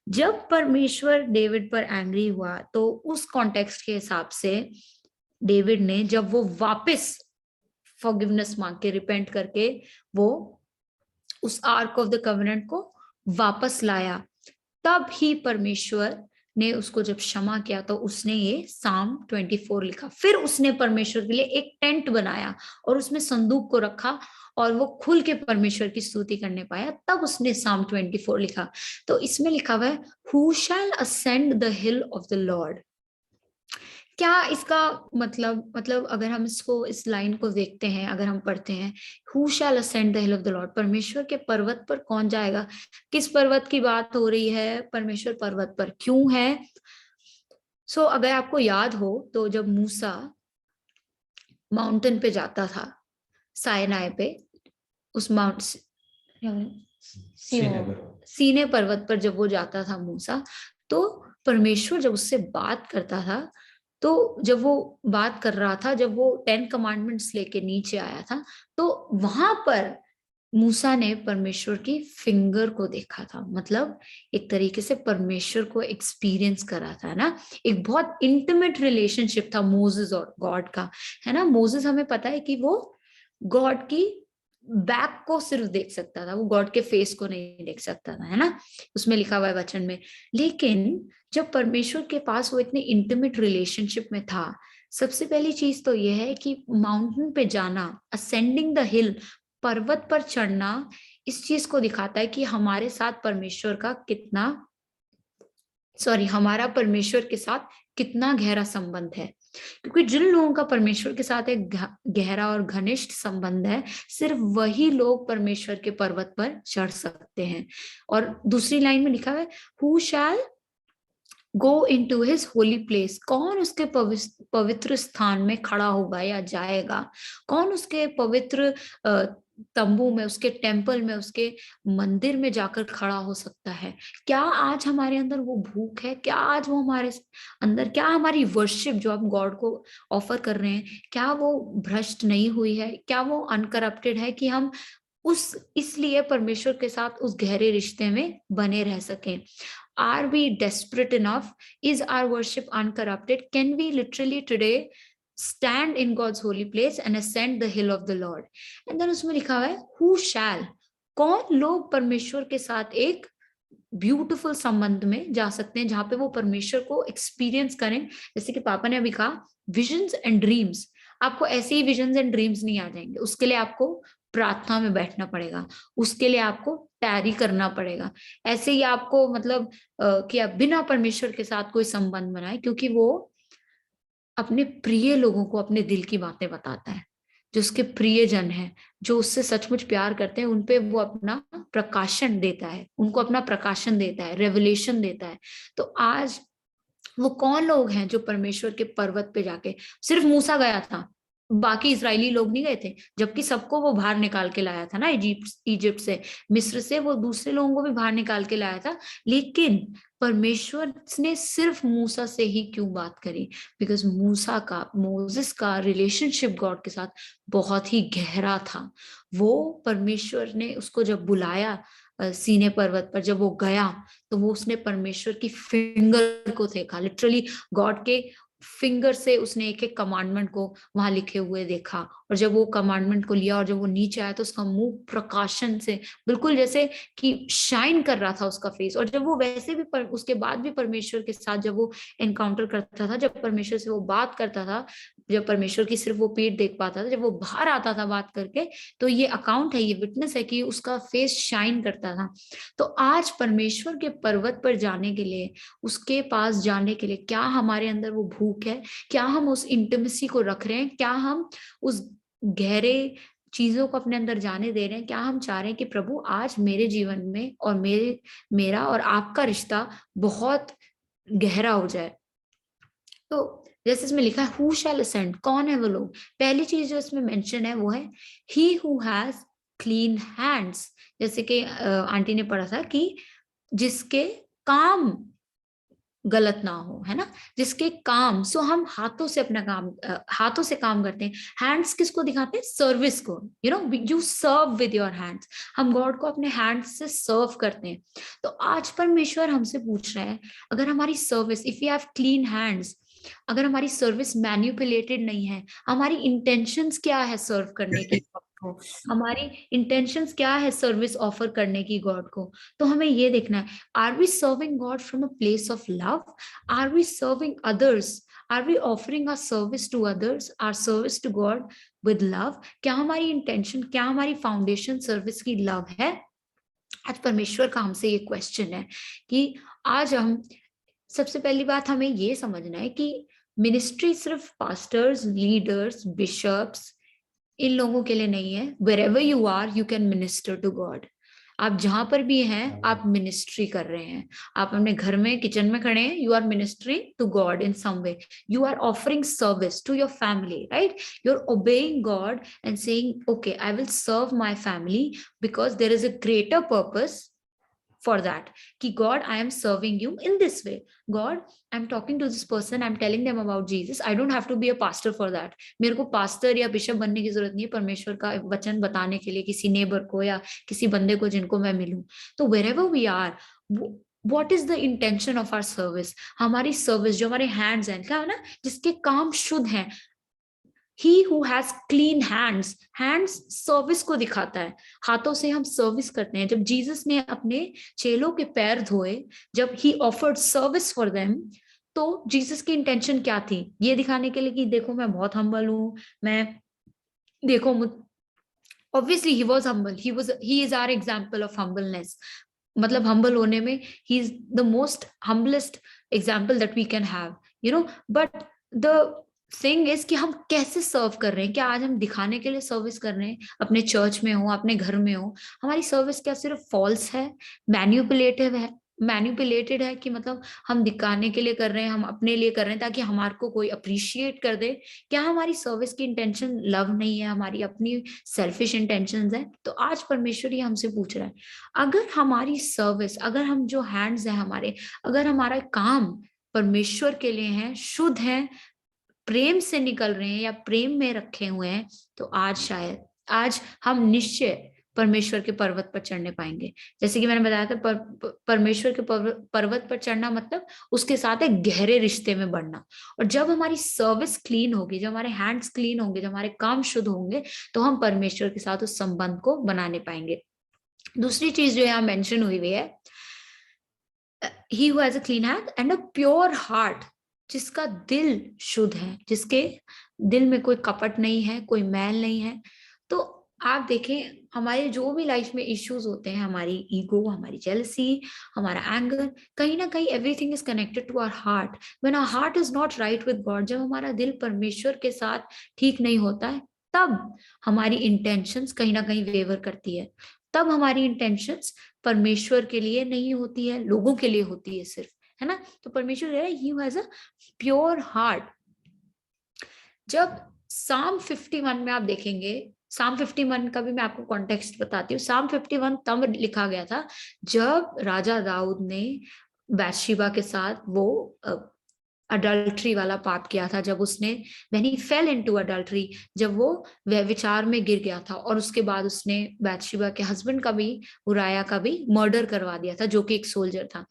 जब परमेश्वर डेविड पर एंग्री हुआ तो उस कॉन्टेक्स्ट के हिसाब से डेविड ने, जब वो वापस फॉरगिवनेस मांग के, रिपेंट करके वो उस आर्क ऑफ द कवेनेंट को वापस लाया, तब ही परमेश्वर ने उसको जब क्षमा किया तो उसने ये साम 24 लिखा। फिर उसने परमेश्वर के लिए एक टेंट बनाया और उसमें संदूक को रखा और वो खुल के परमेश्वर की स्तुति करने पाया, तब उसने साम 24 लिखा। तो इसमें लिखा हुआ है, who shell ascend the hill of the Lord. क्या इसका मतलब अगर हम इस लाइन को देखते हैं, अगर हम पढ़ते हैं, who shell ascend the hill of the Lord, परमेश्वर के पर्वत पर कौन जाएगा? किस पर्वत की बात हो रही है? परमेश्वर पर्वत पर क्यों है? अगर आपको याद हो तो जब मूसा माउंटेन पे जाता था, साइनाई पे, उस सीने पर्वत पर जब वो जाता था मूसा, तो परमेश्वर जब उससे बात करता था, तो जब वो बात कर रहा था, जब वो 10 कमांडमेंट्स लेके नीचे आया था, तो वहां पर मूसा ने परमेश्वर की फिंगर को देखा था। मतलब एक तरीके से परमेश्वर को एक्सपीरियंस करा था ना। एक बहुत इंटीमेट रिलेशनशिप था मोसेस और गॉड का, है ना। मोसेस, हमें पता है कि वो गॉड की बैक को सिर्फ देख सकता था, वो गॉड के फेस को नहीं देख सकता था, है ना, उसमें लिखा हुआ है वचन में। लेकिन जब परमेश्वर के पास वो इतने इंटीमेट रिलेशनशिप में था, सबसे पहली चीज तो यह है कि माउंटेन पे जाना, असेंडिंग द हिल, पर्वत पर चढ़ना, इस चीज को दिखाता है कि हमारे साथ परमेश्वर का हमारा परमेश्वर के साथ कितना गहरा संबंध है। क्योंकि जिन लोगों का परमेश्वर के साथ एक गहरा और घनिष्ठ संबंध है, सिर्फ वही लोग परमेश्वर के पर्वत पर चढ़ सकते हैं। और दूसरी लाइन में लिखा है, who shall go into his holy place, कौन उसके पवित्र स्थान में खड़ा होगा या जाएगा, कौन उसके पवित्र तंबू में, उसके टेम्पल में, उसके मंदिर में जाकर खड़ा हो सकता है। क्या आज हमारे अंदर वो भूख है? क्या आज वो हमारे अंदर, क्या हमारी वर्शिप जो हम गॉड को ऑफर कर रहे हैं, क्या वो भ्रष्ट नहीं हुई है? क्या वो अनकरप्टेड है कि हम इसलिए परमेश्वर के साथ उस गहरे रिश्ते में बने रह सकें? Are we desperate enough? Is our worship uncorrupted? Can we literally today stand in God's holy place and ascend the hill of the Lord? And then उसमें लिखा है, who shall, कौन लोग परमेश्वर के साथ एक ब्यूटीफुल संबंध में जा सकते हैं, जहां पे वो परमेश्वर को एक्सपीरियंस करें। जैसे कि पापा ने अभी कहा, विजन्स एंड ड्रीम्स। आपको ऐसे ही विजन्स एंड ड्रीम्स नहीं आ जाएंगे, उसके लिए आपको प्रार्थना में बैठना पड़ेगा, उसके लिए आपको तैयारी करना पड़ेगा। ऐसे ही आपको मतलब कि आप बिना परमेश्वर के साथ कोई संबंध बनाए, क्योंकि वो अपने प्रिय लोगों को अपने दिल की बातें बताता है। जो उसके प्रियजन है, जो उससे सचमुच प्यार करते हैं, उनपे वो अपना प्रकाशन देता है, उनको अपना प्रकाशन देता है, रेवलेशन देता है। तो आज वो कौन लोग हैं जो परमेश्वर के पर्वत पे जाके, सिर्फ मूसा गया था, बाकी इजरायली लोग नहीं गए थे, जबकि सबको वो बाहर निकाल के लाया था ना, इजिप्ट से, मिस्र से, वो दूसरे लोगों को भी बाहर निकाल के लाया था। लेकिन परमेश्वर ने सिर्फ मूसा से ही क्यों बात करी? बिकॉज मोसेस का रिलेशनशिप गॉड के साथ बहुत ही गहरा था। वो परमेश्वर ने उसको जब बुलाया सीने पर्वत पर, जब वो गया तो वो उसने परमेश्वर की फिंगर को देखा, लिटरली गॉड के फिंगर से उसने एक एक कमांडमेंट को वहां लिखे हुए देखा। और जब वो कमांडमेंट को लिया और जब वो नीचे आया तो उसका मुंह प्रकाशन से बिल्कुल जैसे कि शाइन कर रहा था उसका फेस। और जब वो वैसे भी उसके बाद भी परमेश्वर के साथ जब वो एनकाउंटर करता था, जब परमेश्वर से वो बात करता था, जब परमेश्वर की सिर्फ वो पीठ देख पाता था, जब वो बाहर आता था बात करके, तो ये अकाउंट है, ये विटनेस है कि उसका फेस शाइन करता था। तो आज परमेश्वर के पर्वत पर जाने के लिए, उसके पास जाने के लिए, क्या हमारे अंदर वो भूख है? क्या हम उस इंटीमेसी को रख रहे हैं? क्या हम उस गहरे चीजों को अपने अंदर जाने दे रहे हैं? क्या हम चाह रहे हैं कि प्रभु आज मेरे जीवन में और मेरा और आपका रिश्ता बहुत गहरा हो जाए? तो जैसे इसमें लिखा है, हु शैल असेंड, कौन है वो लोग? पहली चीज जो इसमें मेंशन है वो है he who has clean hands. जैसे कि आंटी ने पढ़ा था कि जिसके काम गलत ना हो, है ना, जिसके काम, सो हम हाथों से अपना काम, हाथों से काम करते हैं। हैंड्स किसको दिखाते हैं? सर्विस को। You know, you serve with your hands. हम गॉड को अपने हैंड्स से सर्व करते हैं। तो आज परमेश्वर हमसे पूछ रहा है, अगर हमारी service, if you have clean hands, अगर हमारी सर्विस मैन्युपुलेटेड नहीं है, हमारी इंटेंशंस क्या है सर्व करने की गॉड को, हमारी इंटेंशंस क्या है सर्विस ऑफर करने की गॉड को, तो हमें ये देखना है, are we serving God from a place of love? Are we serving others? Are we offering our service to others, our service to God with love? क्या हमारी इंटेंशन, क्या हमारी फाउंडेशन सर्विस की लव है? आज परमेश्वर का हमसे ये क्वेश्चन है कि आज हम, सबसे पहली बात हमें ये समझना है कि मिनिस्ट्री सिर्फ पास्टर्स, लीडर्स, बिशप्स, इन लोगों के लिए नहीं है। wherever you are you can minister to God। आप जहां पर भी हैं आप मिनिस्ट्री कर रहे हैं। आप अपने घर में किचन में खड़े हैं, you are ministry to God in some way, you are offering service to your family, right? You are obeying God and saying okay I will serve my family because there is a greater purpose for that, कि God, I am serving you in this way. God, I'm talking to this person, I'm telling them about Jesus. I don't have to be a pastor for that. मेरे को pastor या bishop बनने की जरूरत नहीं है परमेश्वर का वचन बताने के लिए किसी नेबर को या किसी बंदे को जिनको मैं मिलूं। तो wherever we are, what is the intention of our service? हमारी सर्विस, जो हमारे हैंड्स हैं, क्या है ना, जिसके काम शुद्ध हैं, He who has clean hands, hands service को दिखाता है, हाथों से हम सर्विस करते हैं। जब जीसस ने अपने चेलों के पैर धोए, जब he offered service for them, तो जीसस की इंटेंशन क्या थी? ये दिखाने के लिए कि देखो मैं बहुत हम्बल हूं, मैं देखो, obviously he was humble, he is our example of humbleness। मतलब हम्बल होने में he is the most humblest example that we can have, you know, but the thing is कि हम कैसे सर्व कर रहे हैं। क्या आज हम दिखाने के लिए सर्विस कर रहे हैं, अपने चर्च में हो, अपने घर में हो? हमारी सर्विस क्या सिर्फ फॉल्स है, मैन्युपुलेटेड है कि मतलब हम दिखाने के लिए कर रहे हैं, हम अपने लिए कर रहे हैं ताकि हमारे को कोई अप्रिशिएट कर दे? क्या हमारी सर्विस की इंटेंशन लव नहीं है, हमारी अपनी सेल्फिश इंटेंशंस है? तो आज परमेश्वर ये हमसे पूछ रहा है, अगर हमारी सर्विस, अगर हम जो हैंड्स हैं हमारे, अगर हमारा काम परमेश्वर के लिए है, शुद्ध है, प्रेम से निकल रहे हैं या प्रेम में रखे हुए हैं, तो आज हम निश्चय परमेश्वर के पर्वत पर चढ़ने पाएंगे। जैसे कि मैंने बताया था, परमेश्वर के पर्वत पर चढ़ना मतलब उसके साथ एक गहरे रिश्ते में बढ़ना। और जब हमारी सर्विस क्लीन होगी, जब हमारे हैंड्स क्लीन होंगे, जब हमारे काम शुद्ध होंगे, तो हम परमेश्वर के साथ उस संबंध को बनाने पाएंगे। दूसरी चीज जो यहाँ मेंशन हुई है, he who has a clean hand and a pure heart, जिसका दिल शुद्ध है, जिसके दिल में कोई कपट नहीं है, कोई मैल नहीं है। तो आप देखें, हमारे जो भी लाइफ में इश्यूज होते हैं, हमारी ईगो, हमारी जेलसी, हमारा एंगर, कहीं ना कहीं everything is connected to our heart. When our heart is not right with God, जब हमारा दिल परमेश्वर के साथ ठीक नहीं होता है, तब हमारी इंटेंशंस कहीं ना कहीं वेवर करती है, तब हमारी इंटेंशंस परमेश्वर के लिए नहीं होती है, लोगों के लिए होती है सिर्फ, है ना? तो परमेश्वर कह रहा है, he who has a pure heart। जब Psalm 51 में आप देखेंगे, Psalm 51 का भी मैं आपको कॉन्टेक्स्ट बताती हूँ। Psalm 51 तब लिखा गया था जब राजा दाऊद ने बैतशेबा के साथ वो अडल्ट्री वाला पाप किया था, जब उसने when he fell into adultery, जब वो व्यभिचार में गिर गया था, और उसके बाद उसने बैतशेबा के हस्बैंड का भी, उराया का भी मर्डर करवा दिया था, जो कि एक सोल्जर था।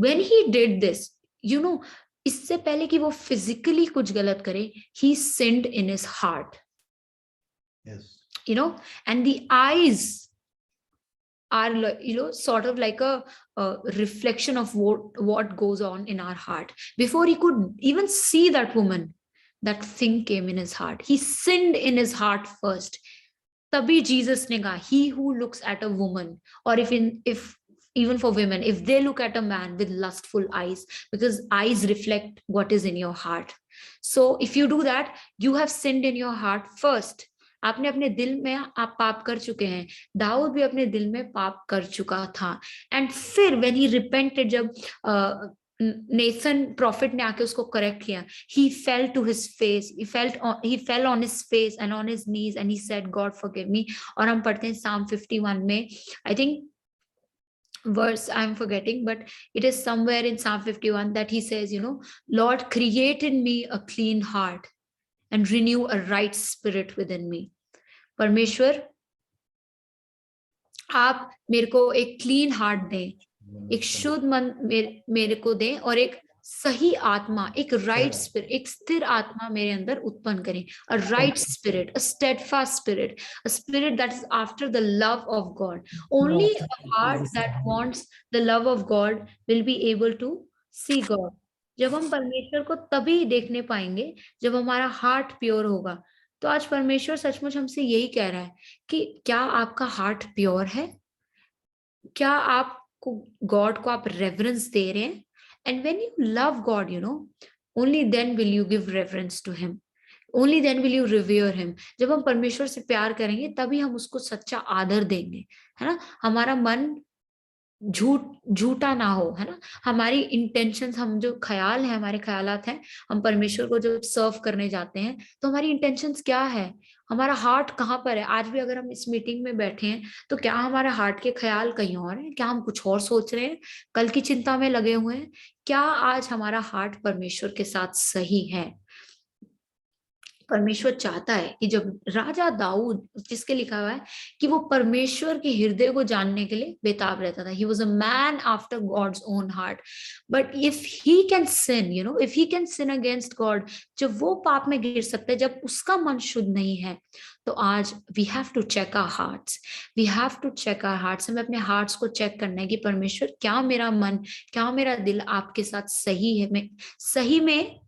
when he did this, you know, इससे पहले कि वो फिजिकली कुछ गलत करे, he sinned in his heart, Yes. you know, and the eyes are, you know, sort of like a reflection of what goes on in our heart. Before he could even see that woman, that thing came in his heart. He sinned in his heart first. Tabhi Jesus ne kaha, he who looks at a woman, or if even for women, if they look at a man with lustful eyes, because eyes reflect what is in your heart. So if you do that, you have sinned in your heart first. आपने अपने दिल में आप पाप कर चुके हैं। दाऊद भी अपने दिल में पाप कर चुका था। एंड फिर व्हेन ही रिपेंटेड, जब नेथन प्रॉफिट ने आके उसको करेक्ट किया, he fell to his face, he fell on his face and on his knees and he said, God forgive me। और हम पढ़ते हैं Psalm 51 में, I think verse I'm forgetting, but it is somewhere in Psalm 51 that he says, you know, Lord, create in me a clean heart and renew a right spirit within me। परमेश्वर, आप मेरे को एक clean heart दें, एक शुद्ध मन मेरे को दें, और एक सही आत्मा, एक राइट स्पिरिट, एक स्थिर आत्मा मेरे अंदर उत्पन्न करें। A right spirit, a steadfast spirit, a spirit that is after the love of God. Only a heart that wants the love of God will be able to see God. जब हम परमेश्वर को तभी देखने पाएंगे जब हमारा हार्ट प्योर होगा। तो आज परमेश्वर सचमुच हमसे यही कह रहा है कि क्या आपका हार्ट प्योर है? क्या आपको गॉड को आप रेवरेंस दे रहे हैं? And when you love God, you know, only then will you give reverence to him, only then will you revere him. जब हम परमेश्वर से प्यार करेंगे तभी हम उसको सच्चा आदर देंगे, है ना? हमारा मन झूठा ना हो, है ना? हमारी इंटेंशंस, हम जो ख्याल है, हमारे ख्यालात हैं, हम परमेश्वर को जब सर्व करने जाते हैं तो हमारी इंटेंशंस क्या है, हमारा हार्ट कहाँ पर है? आज भी अगर हम इस मीटिंग में बैठे हैं तो क्या हमारा हार्ट के ख्याल कहीं और है? क्या हम कुछ और सोच रहे हैं, कल की चिंता में लगे हुए हैं? क्या आज हमारा हार्ट परमेश्वर के साथ सही है? परमेश्वर चाहता है कि जब राजा दाऊद, जिसके लिखा हुआ है कि वो परमेश्वर के हृदय को जानने के लिए बेताब रहता था, he was a man after God's own heart, but if he can sin, you know, if he can sin against God, जब वो पाप में गिर सकता है, जब उसका मन शुद्ध नहीं है, तो आज we have to check our hearts, we have to check our hearts। हमें अपने हार्ट्स को चेक करना है कि परमेश्वर, क्या मेरा मन, क्या मेरा दिल आपके साथ सही है, मैं सही में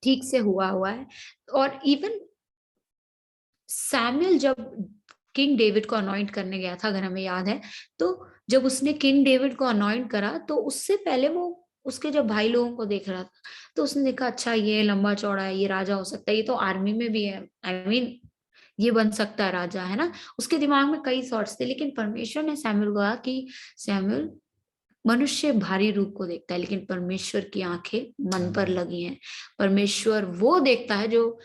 ठीक से हुआ है? और इवन सैमुअल जब किंग डेविड को अनॉइंट करने गया था, अगर हमें याद है, तो जब उसने किंग डेविड को अनॉइंट करा तो उससे पहले वो उसके जब भाई लोगों को देख रहा था तो उसने देखा अच्छा ये लंबा चौड़ा है, ये राजा हो सकता है, ये तो आर्मी में भी है, आई मीन ये बन सकता है राजा, है ना। उसके दिमाग में कई थॉट्स थे, लेकिन परमेश्वर ने सैमुअल को कहा कि सैमुअल, मनुष्य भारी रूप को देखता है लेकिन परमेश्वर की आंखें मन पर लगी हैं। परमेश्वर वो देखता है जो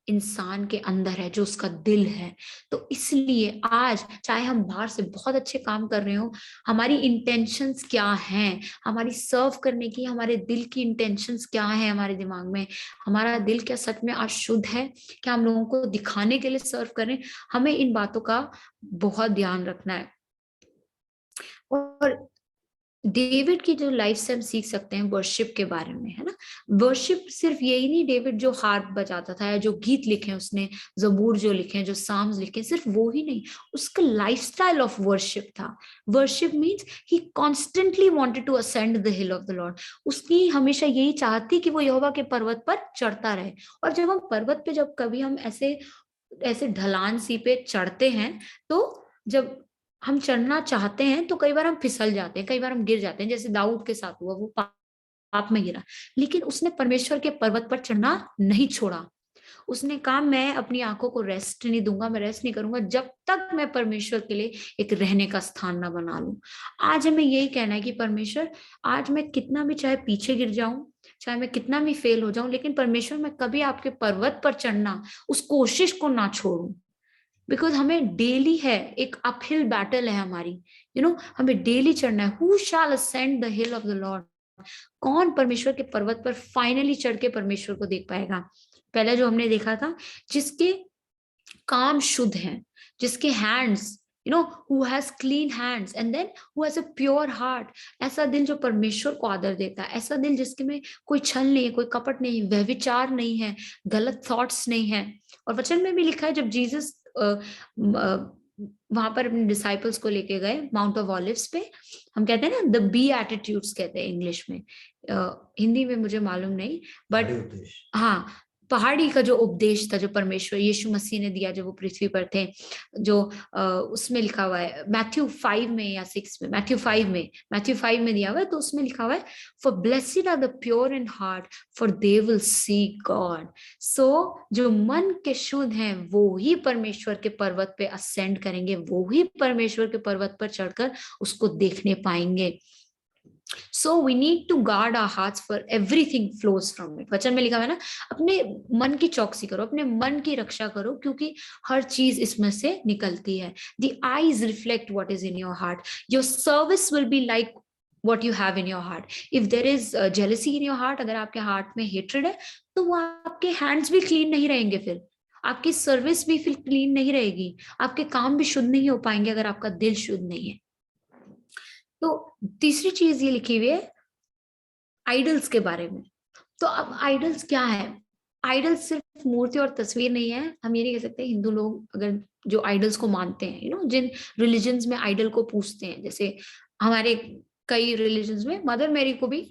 इंसान के अंदर है, जो उसका दिल है। तो इसलिए आज चाहे हम बाहर से बहुत अच्छे काम कर रहे हो, हमारी इंटेंशंस क्या हैं, हमारी सर्व करने की हमारे दिल की इंटेंशंस क्या है, हमारे दिमाग में हमारा दिल क्या सच में आज शुद्ध है, क्या हम लोगों को दिखाने के लिए सर्व कर रहे हैं। हमें इन बातों का बहुत ध्यान रखना है। और डेविड की जो लाइफ से हम सीख सकते हैं वर्शिप के बारे में, है ना। वर्शिप सिर्फ यही नहीं, डेविड जो हार्प बजाता था या जो गीत लिखे उसने, जबूर जो लिखे, जो साम्स लिखे, सिर्फ वो ही नहीं, उसका लाइफस्टाइल ऑफ वर्शिप था। Worship means he constantly wanted to ascend the hill of the Lord. उसकी हमेशा यही चाहती कि वो यहोवा के पर्वत पर चढ़ता रहे। और जब हम पर्वत पे, जब कभी हम ऐसे ढलान सी पे चढ़ते हैं, तो जब हम चढ़ना चाहते हैं तो कई बार हम फिसल जाते हैं, कई बार हम गिर जाते हैं, जैसे दाऊद के साथ हुआ, वो पाप में गिरा, लेकिन उसने परमेश्वर के पर्वत पर चढ़ना नहीं छोड़ा। उसने कहा मैं अपनी आंखों को रेस्ट नहीं दूंगा, मैं रेस्ट नहीं करूंगा जब तक मैं परमेश्वर के लिए एक रहने का स्थान ना बना लूं। आज हमें यही कहना है कि परमेश्वर, आज मैं कितना भी चाहे पीछे गिर जाऊं, चाहे मैं कितना भी फेल हो जाऊं, लेकिन परमेश्वर मैं कभी आपके पर्वत पर चढ़ना, उस कोशिश को ना छोड़ूं। बिकॉज हमें डेली है, एक अपहिल बैटल है हमारी, हमें डेली चढ़ना है। Who shell ascend the hill of the Lord, कौन परमेश्वर के पर्वत पर फाइनली चढ़ के परमेश्वर को देख पाएगा। पहले जो हमने देखा था, जिसके काम शुद्ध हैं, जिसके hands, who has clean hands and then who has a pure heart, ऐसा दिल जो परमेश्वर को आदर देता है, ऐसा दिल जिसके में कोई छल नहीं है, कोई कपट नहीं है, व्यभिचार नहीं है, गलत थॉट्स नहीं है। और वचन में भी लिखा है, जब जीसस वहां पर अपने डिसाइपल्स को लेके गए माउंट ऑफ ऑलिव्स पे, हम कहते हैं ना द बी एटीट्यूड्स कहते हैं इंग्लिश में, हिंदी में मुझे मालूम नहीं, बट हाँ, पहाड़ी का जो उपदेश था जो परमेश्वर यीशु मसीह ने दिया जब वो पृथ्वी पर थे, जो उसमें लिखा हुआ है मैथ्यू 5 में या 6 में, मैथ्यू 5 में दिया हुआ है, तो उसमें लिखा हुआ है for blessed are the pure in heart for they will see God. So जो मन के शुद्ध हैं वो ही परमेश्वर के पर्वत पे असेंड करेंगे, वो ही परमेश्वर के पर्वत पर चढ़कर उसको देखने पाएंगे। So we need to guard our hearts for everything flows from it. वचन में लिखा है ना, अपने मन की चौकसी करो, अपने मन की रक्षा करो, क्योंकि हर चीज इसमें से निकलती है। The eyes reflect what is in your heart. Your service will be like what you have in your heart. If there is jealousy in your heart, अगर आपके हार्ट में hatred है, तो वो आपके hands भी clean नहीं रहेंगे, फिर आपकी सर्विस भी फिर क्लीन नहीं रहेगी, आपके काम भी शुद्ध नहीं हो पाएंगे अगर आपका दिल शुद्ध नहीं है। तो तीसरी चीज ये लिखी हुई है आइडल्स के बारे में। तो अब आइडल्स क्या है? आइडल्स सिर्फ मूर्ति और तस्वीर नहीं है। हम ये नहीं कह सकते हिंदू लोग अगर जो आइडल्स को मानते हैं, जिन रिलीजन्स में आइडल को पूजते हैं, जैसे हमारे कई रिलीजन्स में मदर मैरी को भी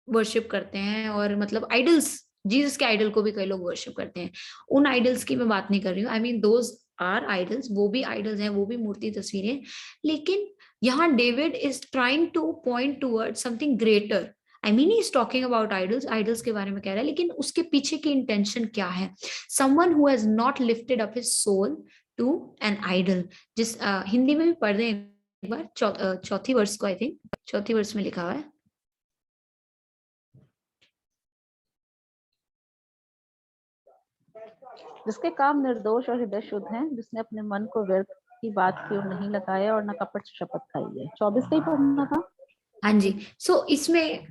वर्शिप करते हैं, और मतलब आइडल्स, जीसस के आइडल को भी कई लोग वर्शिप करते हैं। उन आइडल्स की मैं बात नहीं कर रही हूँ, I mean those are idols, वो भी आइडल्स हैं, वो भी मूर्ति तस्वीरें। लेकिन यहाँ David is trying two point toward something greater. I mean he is talking about idols के बारे में कह रहा है, लेकिन उसके पीछे की इंटेंशन क्या है? Someone who has not lifted up his soul to an idol. जिस हिंदी में भी पढ़ रहे हैं एक बार, चौथी वर्ष को, आई थिंक चौथी वर्ष में लिखा हुआ है, जिसके काम निर्दोष और हृदय शुद्ध हैं, जिसने अपने मन को व्यर्थ की बात की ओर नहीं लगाया और न कपट से शपथ खाई है। 24 का ही पढ़ना था। हाँ जी। सो इसमें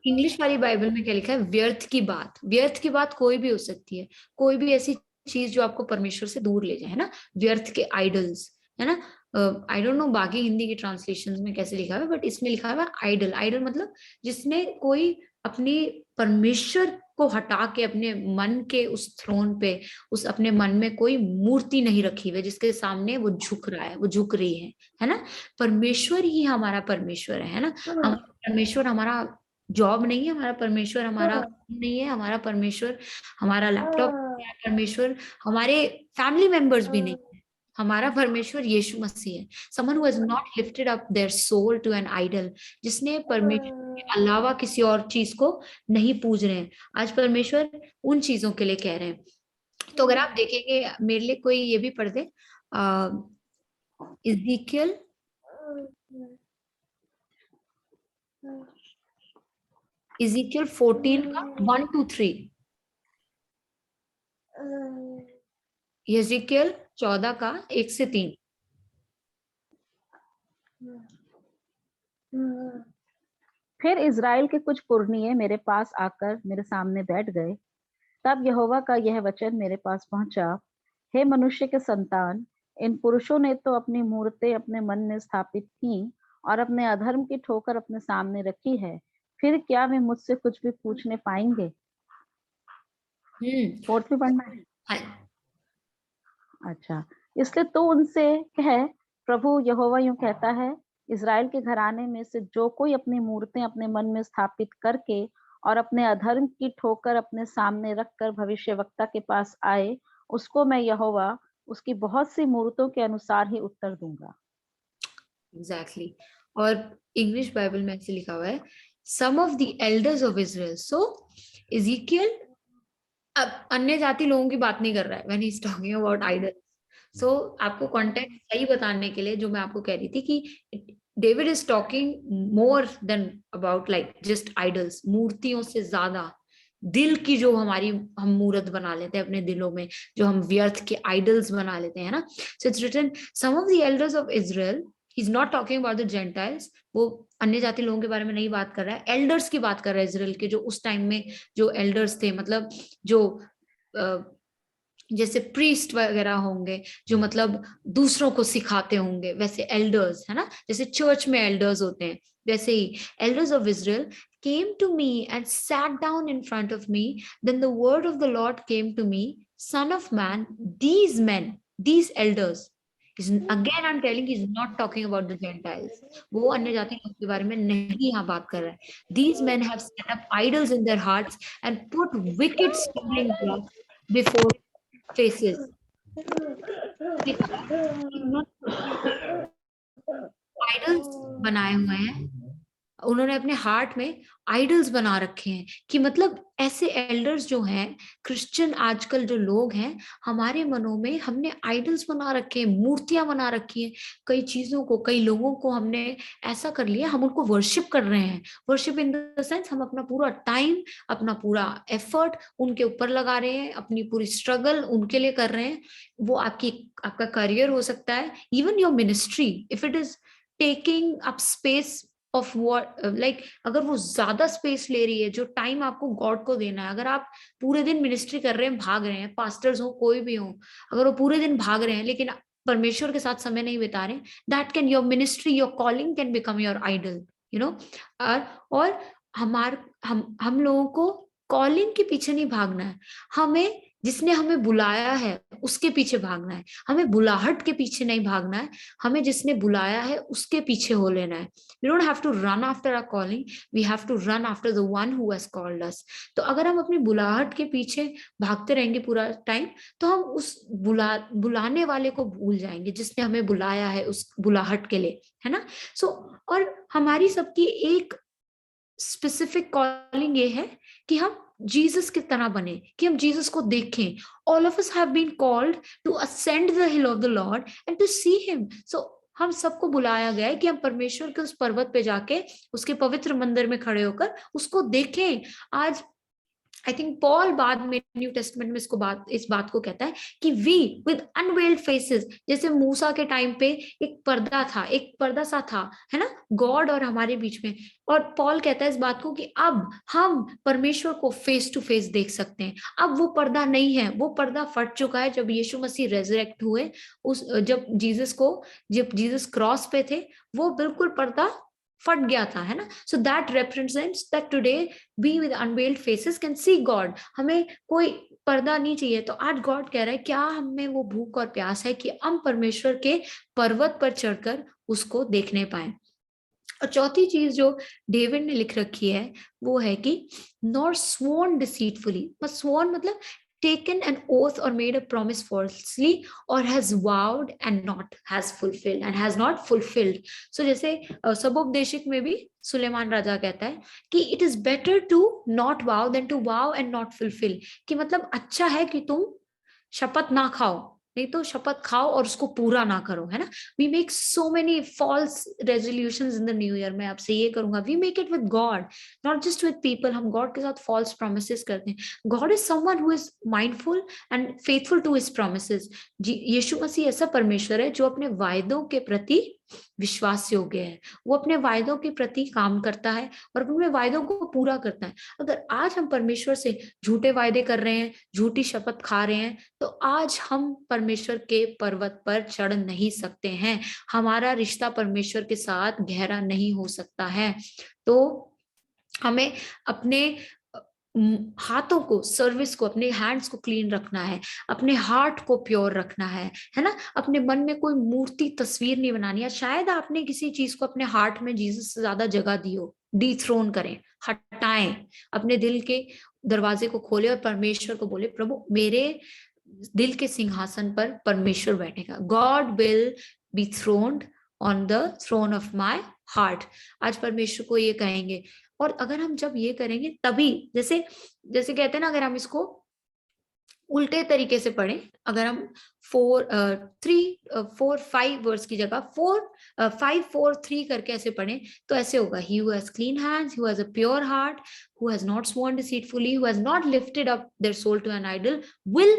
इंग्लिश वाली बाइबल में क्या लिखा है? व्यर्थ की बात। व्यर्थ की बात कोई भी हो सकती है, कोई भी ऐसी चीज जो आपको परमेश्वर से दूर ले जाए, है ना, व्यर्थ के आइडल्स, है ना। आई डोंट नो बाकी हिंदी की ट्रांसलेशंस में कैसे लिखा है, बट इसमें लिखा हुआ आइडल। आइडल मतलब जिसने कोई अपने परमेश्वर को हटा के अपने मन के उस थ्रोन पे, उस अपने मन में कोई मूर्ति नहीं रखी हुई, जिसके सामने वो झुक रहा है, वो झुक रही है ना। परमेश्वर ही हमारा परमेश्वर है ना। हमारा परमेश्वर हमारा जॉब नहीं है, हमारा परमेश्वर हमारा नहीं है, हमारा परमेश्वर हमारा लैपटॉप, परमेश्वर हमारे फैमिली मेंबर्स भी नहीं है। हमारा परमेश्वर यीशु मसीह है। Someone who has not lifted up their soul to an idol, जिसने परमेश्वर के अलावा किसी और चीज को नहीं पूज रहे हैं। आज परमेश्वर उन चीजों के लिए कह रहे हैं। तो अगर आप देखेंगे, मेरे लिए कोई ये भी पढ़ दे, इज़ीकियल 14 का 1 to 3, इज़ीकियल 14 का 1 से 3। फिर इज़राइल के कुछ पुरनिये मेरे पास आकर मेरे सामने बैठ गए। तब यहोवा का यह वचन मेरे पास पहुंचा, हे मनुष्य के संतान, इन पुरुषों ने तो अपनी मूर्तें अपने मन में स्थापित की और अपने अधर्म की ठोकर अपने सामने रखी है। फिर क्या वे मुझसे कुछ भी पूछने पाएंगे? 4 भी पढ़ना है। हाँ। अच्छा, इसलिए तो उनसे कह, प्रभु यहोवा यूं कहता है, इज़राइल के घराने में से जो कोई अपनी मूर्तें अपने मन में स्थापित करके और अपने अधर्म की ठोकर अपने सामने रखकर भविष्यवक्ता के पास आए, उसको मैं यहोवा उसकी बहुत सी मूर्तों के अनुसार ही उत्तर दूंगा। एग्जैक्टली। और इंग्लिश बाइबल में ऐसे लिखा हुआ है, some of the elders of Israel. So Ezekiel अब अन्य जाति लोगों की बात नहीं कर रहा है when he is talking about idols. So आपको कॉन्टेक्स्ट सही बताने के लिए जो मैं आपको कह रही थी कि David is talking more than about like just idols, मूर्तियों से ज्यादा दिल की जो हम मूर्त बना लेते हैं अपने दिलों में, जो हम व्यर्थ के आइडल्स बना लेते हैं ना। So it's written some of the elders of Israel, he is not talking about the Gentiles, वो अन्य जाति लोगों के बारे में नहीं बात कर रहा है, एल्डर्स की बात कर रहा है, इजराइल के जो उस टाइम में जो एल्डर्स थे, मतलब जो जैसे प्रीस्ट वगैरह होंगे जो मतलब दूसरों को सिखाते होंगे, वैसे एल्डर्स है ना, जैसे चर्च में एल्डर्स होते हैं, वैसे ही elders of Israel came to me and sat down in front of me. Then the word of the Lord came to me, son of man, these men, these elders, again I'm telling, he's not talking about the Gentiles, वो अन्य जाति लोगों के बारे में नहीं यहाँ बात कर रहा है. These men have set up idols in their hearts and put wicked stumbling blocks before faces. Idols बनाए हुए हैं, उन्होंने अपने हार्ट में आइडल्स बना रखे हैं, कि मतलब ऐसे एल्डर्स जो हैं, क्रिश्चियन आजकल जो लोग हैं, हमारे मनों में हमने आइडल्स बना रखे हैं, मूर्तियां बना रखी हैं, कई चीजों को, कई लोगों को हमने ऐसा कर लिया, हम उनको वर्शिप कर रहे हैं. वर्शिप इन द सेंस हम अपना पूरा टाइम, अपना पूरा एफर्ट उनके ऊपर लगा रहे हैं, अपनी पूरी स्ट्रगल उनके लिए कर रहे हैं. वो आपका करियर हो सकता है, even your ministry, if it is taking up space of what, like अगर वो ज्यादा स्पेस ले रही है, जो टाइम आपको गॉड को देना है, अगर आप पूरे दिन मिनिस्ट्री कर रहे हैं, भाग रहे हैं, पास्टर्स हो कोई भी हो, अगर वो पूरे दिन भाग रहे हैं लेकिन परमेश्वर के साथ समय नहीं बिता रहे, that can, your ministry, your calling can become your idol, you know. और हम लोगों को कॉलिंग के पीछे नहीं भागना है, हमें जिसने हमें बुलाया है उसके पीछे भागना है, हमें बुलाहट के पीछे नहीं भागना है, हमें जिसने बुलाया है उसके पीछे हो लेना है. We don't have to run after our calling, we have to run after the one who has called us. तो अगर हम अपनी बुलाहट के पीछे भागते रहेंगे पूरा टाइम, तो हम उस बुलाने वाले को भूल जाएंगे जिसने हमें बुलाया है उस बुलाहट के लिए, है ना. सो और हमारी सबकी एक स्पेसिफिक कॉलिंग ये है कि हम जीसस की तरह बने, कि हम जीसस को देखें. All of us have been called to ascend the hill of the Lord and to see him. So हम सबको बुलाया गया है कि हम परमेश्वर के उस पर्वत पे जाके उसके पवित्र मंदिर में खड़े होकर उसको देखें. आज आई थिंक पॉल बाद में न्यू टेस्टमेंट में इस बात को कहता है कि वी विद अनवेल्ड फेसेस, जैसे मूसा के टाइम पे एक पर्दा सा था, है ना, गॉड और हमारे बीच में, और पॉल कहता है इस बात को कि अब हम परमेश्वर को फेस टू फेस देख सकते हैं. अब वो पर्दा नहीं है, वो पर्दा फट चुका है. जब यीशु मसीह रेजरेक्ट हुए, जब जीसस क्रॉस पे थे, वो बिल्कुल पर्दा फट गया था, है ना. So that represents that today we with unveiled faces can see God. हमें कोई पर्दा नहीं चाहिए. तो आज गॉड कह रहा है, क्या हमें वो भूख और प्यास है कि हम परमेश्वर के पर्वत पर चढ़कर उसको देखने पाए. और चौथी चीज जो डेविड ने लिख रखी है वो है कि नॉट स्वॉर्न डिसीटफुली. स्वर्न मतलब taken an oath or made a promise falsely or has vowed and not has fulfilled and has not fulfilled. So जैसे सबोपदेशिक में भी सुलेमान राजा कहता है कि it is better to not vow than to vow and not fulfil, कि मतलब अच्छा है कि तुम शपथ ना खाओ, नहीं तो शपथ खाओ और उसको पूरा ना करो, है ना। We make so many false resolutions in the new year, मैं आपसे ये करूंगा, we make it with God, not just with people. हम गॉड के साथ फॉल्स प्रोमिसेस करते हैं। God is someone who is mindful and faithful to his promises. यीशु मसीह ऐसा परमेश्वर है जो अपने वायदों के प्रति विश्वास योग्य है, वो अपने वायदों के प्रति काम करता है और अपने वायदों को पूरा करता है। अगर आज हम परमेश्वर से झूठे वायदे कर रहे हैं, झूठी शपथ खा रहे हैं, तो आज हम परमेश्वर के पर्वत पर चढ़ नहीं सकते हैं, हमारा रिश्ता परमेश्वर के साथ गहरा नहीं हो सकता है। तो हमें अपने हाथों को, सर्विस को, अपने हैंड्स को क्लीन रखना है, अपने हार्ट को प्योर रखना है ना। अपने मन में कोई मूर्ति तस्वीर नहीं बनानी है। शायद आपने किसी चीज को अपने हार्ट में जीसस से ज्यादा जगह दी हो, डिथ्रोन करें, हटाएं, अपने दिल के दरवाजे को खोले और परमेश्वर को बोले, प्रभु मेरे दिल के सिंहासन पर परमेश्वर बैठेगा। God will be throned on the throne of my heart. आज परमेश्वर को ये कहेंगे। और अगर हम जब ये करेंगे तभी, जैसे कहते हैं ना, अगर हम इसको उल्टे तरीके से पढ़ें, अगर हम 5 वर्स की जगह 5 4 3 करके ऐसे पढ़ें तो ऐसे होगा, he who has clean hands, who has a pure heart, who has not sworn deceitfully, who has not lifted up their soul to an idol, will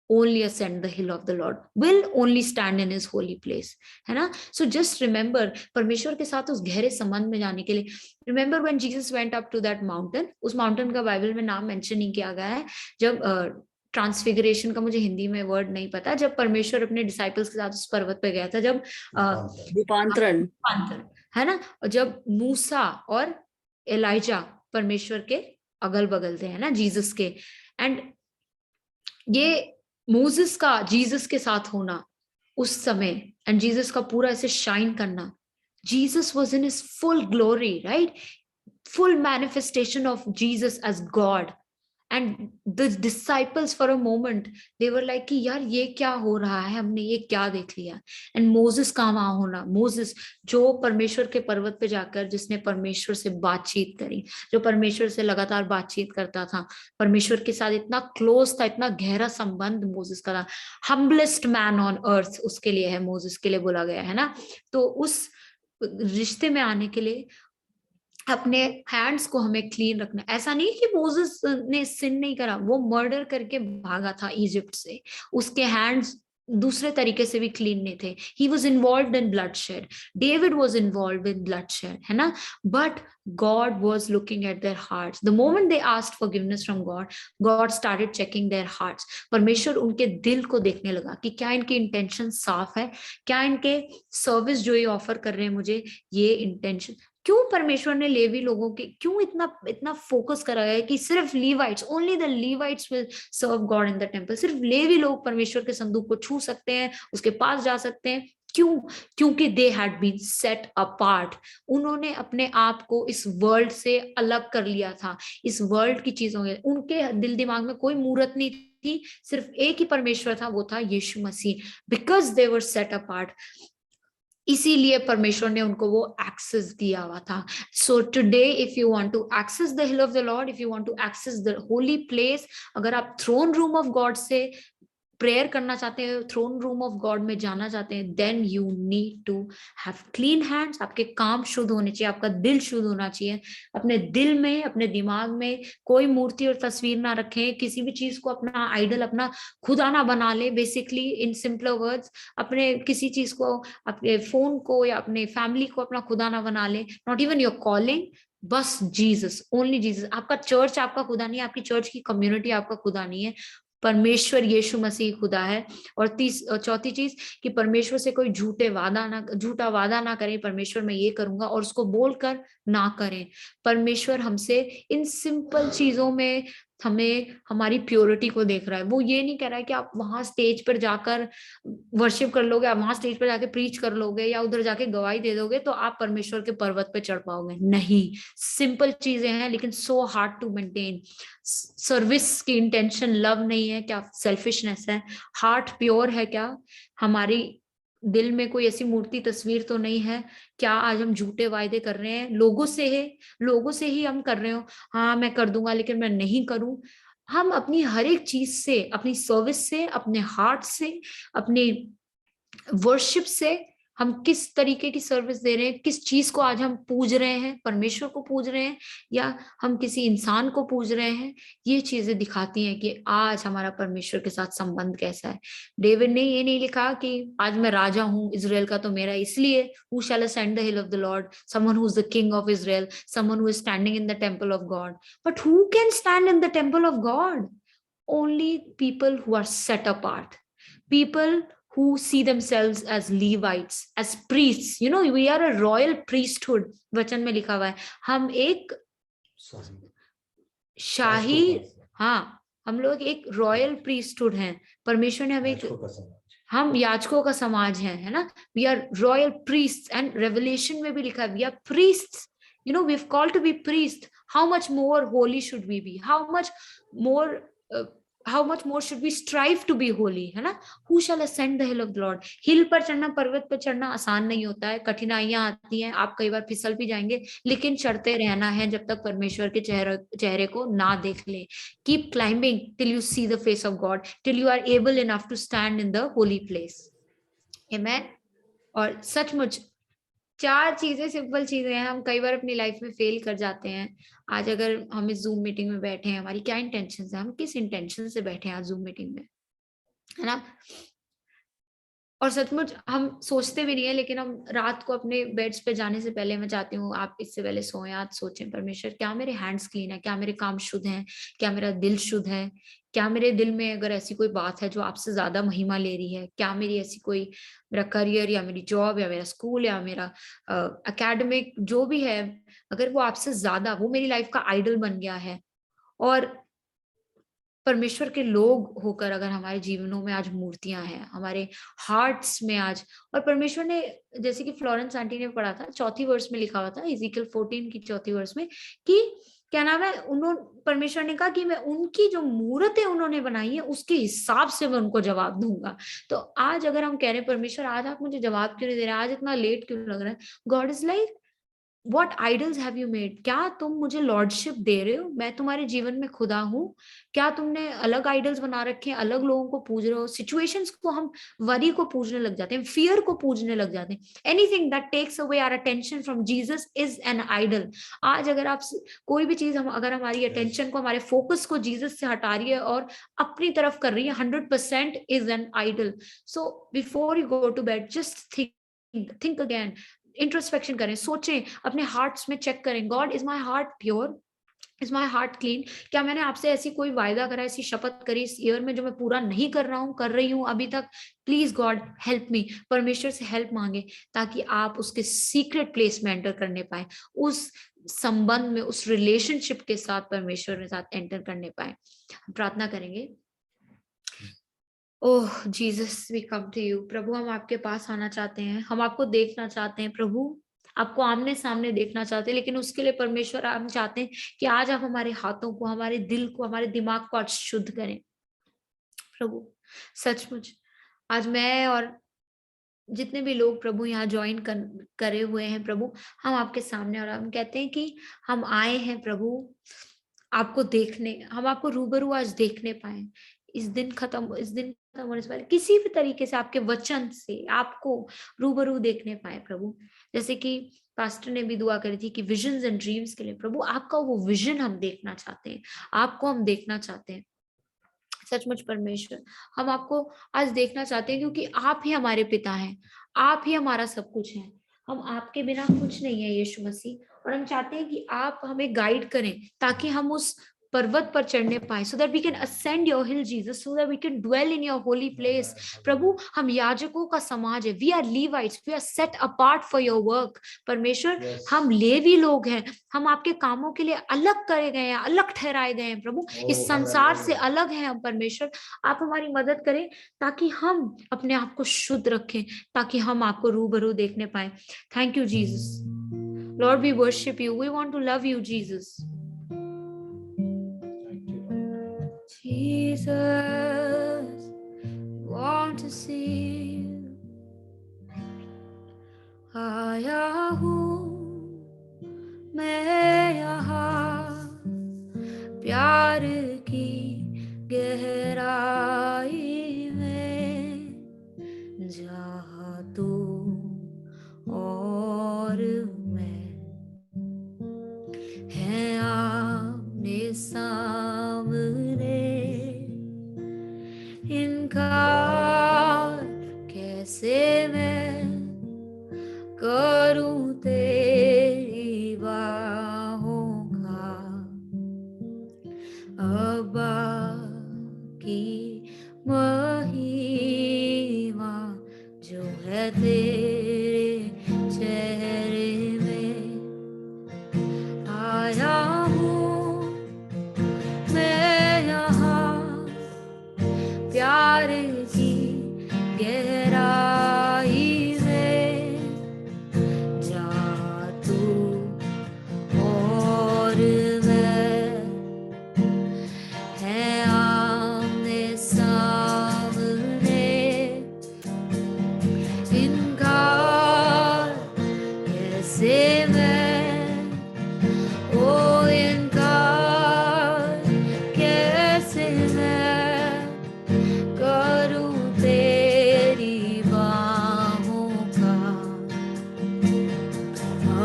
only ascend the hill of the Lord, will only stand in his holy place, है ना। So just remember, परमेश्वर के साथ उस गहरे संबंध में जाने के लिए, remember when Jesus went up to that mountain, उस माउंटेन का बाइबल में नाम मेंशन नहीं किया गया है। जब ट्रांसफिगरेशन का मुझे हिंदी में वर्ड नहीं पता, जब परमेश्वर अपने डिसाइपल्स के साथ उस पर्वत पे गया था, जब रूपांतरण, है ना, जब मूसा और एलाइजा परमेश्वर के अगल बगल थे, है ना, जीसस के। एंड ये मोसेस का जीसस के साथ होना उस समय, एंड जीसस का पूरा ऐसे शाइन करना, Jesus was in his full glory, right, full manifestation of Jesus as God. And the disciples for a moment, they were like कि यार ये क्या हो रहा है, हमने ये क्या देख लिया। एंड मोसेस का वहां होना, मोसेस जो परमेश्वर के पर्वत पे जाकर, जिसने परमेश्वर से बातचीत करी, जो परमेश्वर से लगातार बातचीत करता था, परमेश्वर के साथ इतना क्लोज था, इतना गहरा संबंध मोसेस का था। हम्बलेस्ट मैन ऑन अर्थ उसके लिए है, मोसेस के लिए बोला गया है ना। तो उस रिश्ते में आने के लिए अपने हैंड्स को हमें क्लीन रखना। ऐसा नहीं कि मोसेस ने सिन नहीं करा, वो मर्डर करके भागा था इजिप्ट से, उसके हैंड्स दूसरे तरीके से भी क्लीन नहीं थे। He was involved in bloodshed. David was involved in bloodshed, है ना। But God was looking at their hearts. The moment they asked forgiveness from God, God started checking their hearts. परमेश्वर उनके दिल को देखने लगा कि क्या इनकी इंटेंशन साफ है, क्या इनके सर्विस जो ये ऑफर कर रहे हैं मुझे, ये इंटेंशन। क्यों परमेश्वर ने लेवी लोगों के क्यों इतना फोकस करा है कि सिर्फ Levites, only the Levites will serve God in the temple, सिर्फ लेवी लोग परमेश्वर के संदूक को छू सकते हैं, उसके पास जा सकते हैं। क्यों? क्योंकि they had been set apart, उन्होंने अपने आप को इस वर्ल्ड से अलग कर लिया था, इस वर्ल्ड की चीजों में। उनके दिल दिमाग में कोई मूर्त नहीं थी, सिर्फ एक ही परमेश्वर था, वो था यीशु मसीह। Because they were set apart, इसीलिए परमेश्वर ने उनको वो एक्सेस दिया हुआ था। So today if you want to access the hill of the Lord, if you want to access the holy place, अगर आप थ्रोन रूम ऑफ गॉड से प्रेयर करना चाहते हैं, थ्रोन रूम ऑफ गॉड में जाना चाहते हैं, then you need to have clean hands. आपके काम शुद्ध होने चाहिए, आपका दिल शुद्ध होना चाहिए। अपने दिल में, अपने दिमाग में कोई मूर्ति और तस्वीर ना रखें, किसी भी चीज को अपना आइडल, अपना खुदा ना बना ले। बेसिकली इन सिंपलर वर्ड्स, अपने किसी चीज को, अपने फोन को या अपने फैमिली को अपना खुदा ना बना ले। नॉट इवन योर कॉलिंग, बस जीसस, ओनली जीसस। आपका चर्च आपका खुदा नहीं है, आपकी चर्च की कम्युनिटी आपका खुदा नहीं है, परमेश्वर यीशु मसीह खुदा है। और चौथी चीज कि परमेश्वर से कोई झूठा वादा ना करें, परमेश्वर मैं ये करूंगा और उसको बोलकर ना करें। परमेश्वर हमसे इन सिंपल चीजों में हमें हमारी प्योरिटी को देख रहा है। वो ये नहीं कह रहा है कि आप वहां स्टेज पर जाकर वर्शिप कर लोगे, आप वहां स्टेज पर जाके प्रीच कर लोगे या उधर जाके गवाही दे दोगे तो आप परमेश्वर के पर्वत पे चढ़ पाओगे। नहीं, सिंपल चीजें हैं लेकिन so hard to maintain. Service की इंटेंशन लव नहीं है क्या? सेल्फिशनेस है? हार्ट प्योर है क्या? हमारी दिल में कोई ऐसी मूर्ति तस्वीर तो नहीं है क्या? आज हम झूठे वायदे कर रहे हैं लोगों से है, लोगों से ही हम कर रहे हो, हाँ मैं कर दूंगा लेकिन मैं नहीं करूं। हम अपनी हर एक चीज से, अपनी सर्विस से, अपने हार्ट से, अपने वर्शिप से हम किस तरीके की सर्विस दे रहे हैं, किस चीज को आज हम पूज रहे हैं, परमेश्वर को पूज रहे हैं या हम किसी इंसान को पूज रहे हैं। ये चीजें दिखाती हैं कि आज हमारा परमेश्वर के साथ संबंध कैसा है। डेविड ने ये नहीं लिखा कि आज मैं राजा हूं इजराइल का तो मेरा इसलिए, who shell ascend the hill of the Lord, someone who is the king of Israel, someone who is standing in the temple of God. But who can stand in the temple of God? Only people who are set apart, people who see themselves as Levites, as priests. You know, we are a royal priesthood. वचन में लिखा हुआ है हम एक शाही, हाँ हम लोग एक रॉयल प्रीस्टहुड हैं। परमेश्वर ने हमें हम याजकों का समाज है ना। We are royal priest and Revelation में भी लिखा है we are priest. You know, we've called to be priest. How much more holy should we be? How much more should we strive to be holy, है ना? Who shall ascend the hill of the Lord? हिल पर चढ़ना, पर्वत पर चढ़ना आसान नहीं होता है, कठिनाइयां आती हैं, आप कई बार फिसल भी जाएंगे, लेकिन चढ़ते रहना है जब तक परमेश्वर के चेहरे को ना देख ले। Keep climbing till you see the face of God, till you are able enough to stand in the holy place. Amen. और सचमुच 4 चीजें, सिंपल चीजें हैं, हम कई बार अपनी लाइफ में फेल कर जाते हैं। आज अगर हम इस जूम मीटिंग में बैठे हैं, हमारी क्या इंटेंशन है, हम किस इंटेंशन से बैठे हैं आज जूम मीटिंग में, है ना? और सचमुच हम सोचते भी नहीं है, लेकिन हम रात को अपने बेड्स पे जाने से पहले, मैं चाहती हूँ आप इससे पहले सोएं, आज सोचें परमेश्वर क्या मेरे हैंड्स क्लीन है, क्या मेरे काम शुद्ध हैं, क्या मेरा दिल शुद्ध है, क्या मेरे दिल में अगर ऐसी कोई बात है जो आपसे ज्यादा महिमा ले रही है, क्या मेरी ऐसी कोई, मेरा करियर या मेरी जॉब या मेरा स्कूल या मेरा एकेडमिक जो भी है, अगर वो आपसे ज्यादा, वो मेरी लाइफ का आइडल बन गया है। और परमेश्वर के लोग होकर अगर हमारे जीवनों में आज मूर्तियां हैं, हमारे हार्ट्स में आज, और परमेश्वर ने, जैसे कि फ्लोरेंस आंटी ने पढ़ा था, 4th वर्स में लिखा हुआ था, इज़ीकियल 14 की 4th वर्स में, कि क्या नाम है, परमेश्वर ने कहा कि मैं उनकी जो मूर्तें उन्होंने बनाई है उसके हिसाब से मैं उनको जवाब दूंगा। तो आज अगर हम कह रहे हैं परमेश्वर आज आप मुझे जवाब क्यों नहीं दे रहे, आज इतना लेट क्यों लग रहा है, God is like What idols have you made? क्या तुम मुझे लॉर्डशिप दे रहे हो? मैं तुम्हारे जीवन में खुदा हूँ? क्या तुमने अलग आइडल्स बना रखे हैं, अलग लोगों को पूज रहे हो? सिचुएशंस को, हम वरी को पूजने लग जाते हैं, फियर को पूजने लग जाते हैं। Anything that takes away our attention from Jesus is an idol. आज अगर आप कोई भी चीज, हम अगर हमारी अटेंशन को, हमारे फोकस को जीसस से हटा रही है और अपनी तरफ कर रही है, 100% is an idol. So before you go to bed, just think again, introspection करें, सोचें, अपने हार्ट्स में चेक करें, God is my heart pure, is my heart clean? क्या मैंने आपसे ऐसी कोई वायदा करा, ऐसी शपथ करी इस ईयर में जो मैं पूरा नहीं कर रहा हूँ, कर रही हूँ अभी तक? Please God help me. परमेश्वर से हेल्प मांगे ताकि आप उसके सीक्रेट प्लेस में एंटर करने पाए, उस संबंध में, उस रिलेशनशिप के साथ परमेश्वर के साथ एंटर करने पाए। हम प्रार्थना करेंगे। Oh Jesus, we come to you. प्रभु हम आपके पास आना चाहते हैं, हम आपको देखना चाहते हैं प्रभु, आपको आमने सामने देखना चाहते हैं, लेकिन उसके लिए परमेश्वर हम चाहते हैं कि आज आप हमारे हाथों को, हमारे दिल को, हमारे दिमाग को आज शुद्ध करें प्रभु। सचमुच आज मैं और जितने भी लोग प्रभु यहाँ ज्वाइन करे हुए हैं प्रभु, हम आपके सामने, और हम कहते हैं कि हम आए हैं प्रभु आपको देखने, हम आपको रूबरू आज देखने पाए। इस दिन खत्म होने से पहले किसी भी तरीके से आपके वचन से आपको रूबरू देखने पाए प्रभु। जैसे कि पास्टर ने भी दुआ करी थी कि विजन्स एंड ड्रीम्स के लिए प्रभु, आपका वो विजन हम देखना चाहते हैं, आपको हम देखना चाहते हैं। सचमुच परमेश्वर, हम आपको आज देखना चाहते हैं क्योंकि आप ही हमारे पिता हैं, आप ही हमारा सब कुछ है, हम आपके बिना कुछ नहीं है यीशु मसीह। और हम चाहते हैं कि आप हमें गाइड करें ताकि हम उस पर्वत पर चढ़ने पाए, so that we can ascend your hill Jesus, so that we can dwell in your holy place. प्रभु, हम याजकों का समाज है, we are Levites, we are set apart for your work. परमेश्वर, हम लेवी लोग हैं, हम आपके कामों के लिए अलग करे गए हैं, अलग ठहराए गए हैं प्रभु, इस संसार से अलग हैं हम। परमेश्वर, आप हमारी मदद करें ताकि हम अपने आप को शुद्ध रखें, ताकि हम आपको रूबरू देखने पाए। Thank you Jesus. Lord, we worship you, we want to love you Jesus. Jesus, want to see you. आया हूँ मैं यहाँ प्यार की गहराई में, जहाँ तू और मैं हैं आमने सामने। इनकार कैसे मैं करूं तेरी बाहों का, अब्बा की महिमा जो है तेरे चेहरे में। आया हूँ मैं यहाँ प्यार की गहराई में, जहाँ तू और मैं हैं आमने सामने। इनकार कैसे मैं, ओ इनकार कैसे मैं करूं तेरी बाहों का,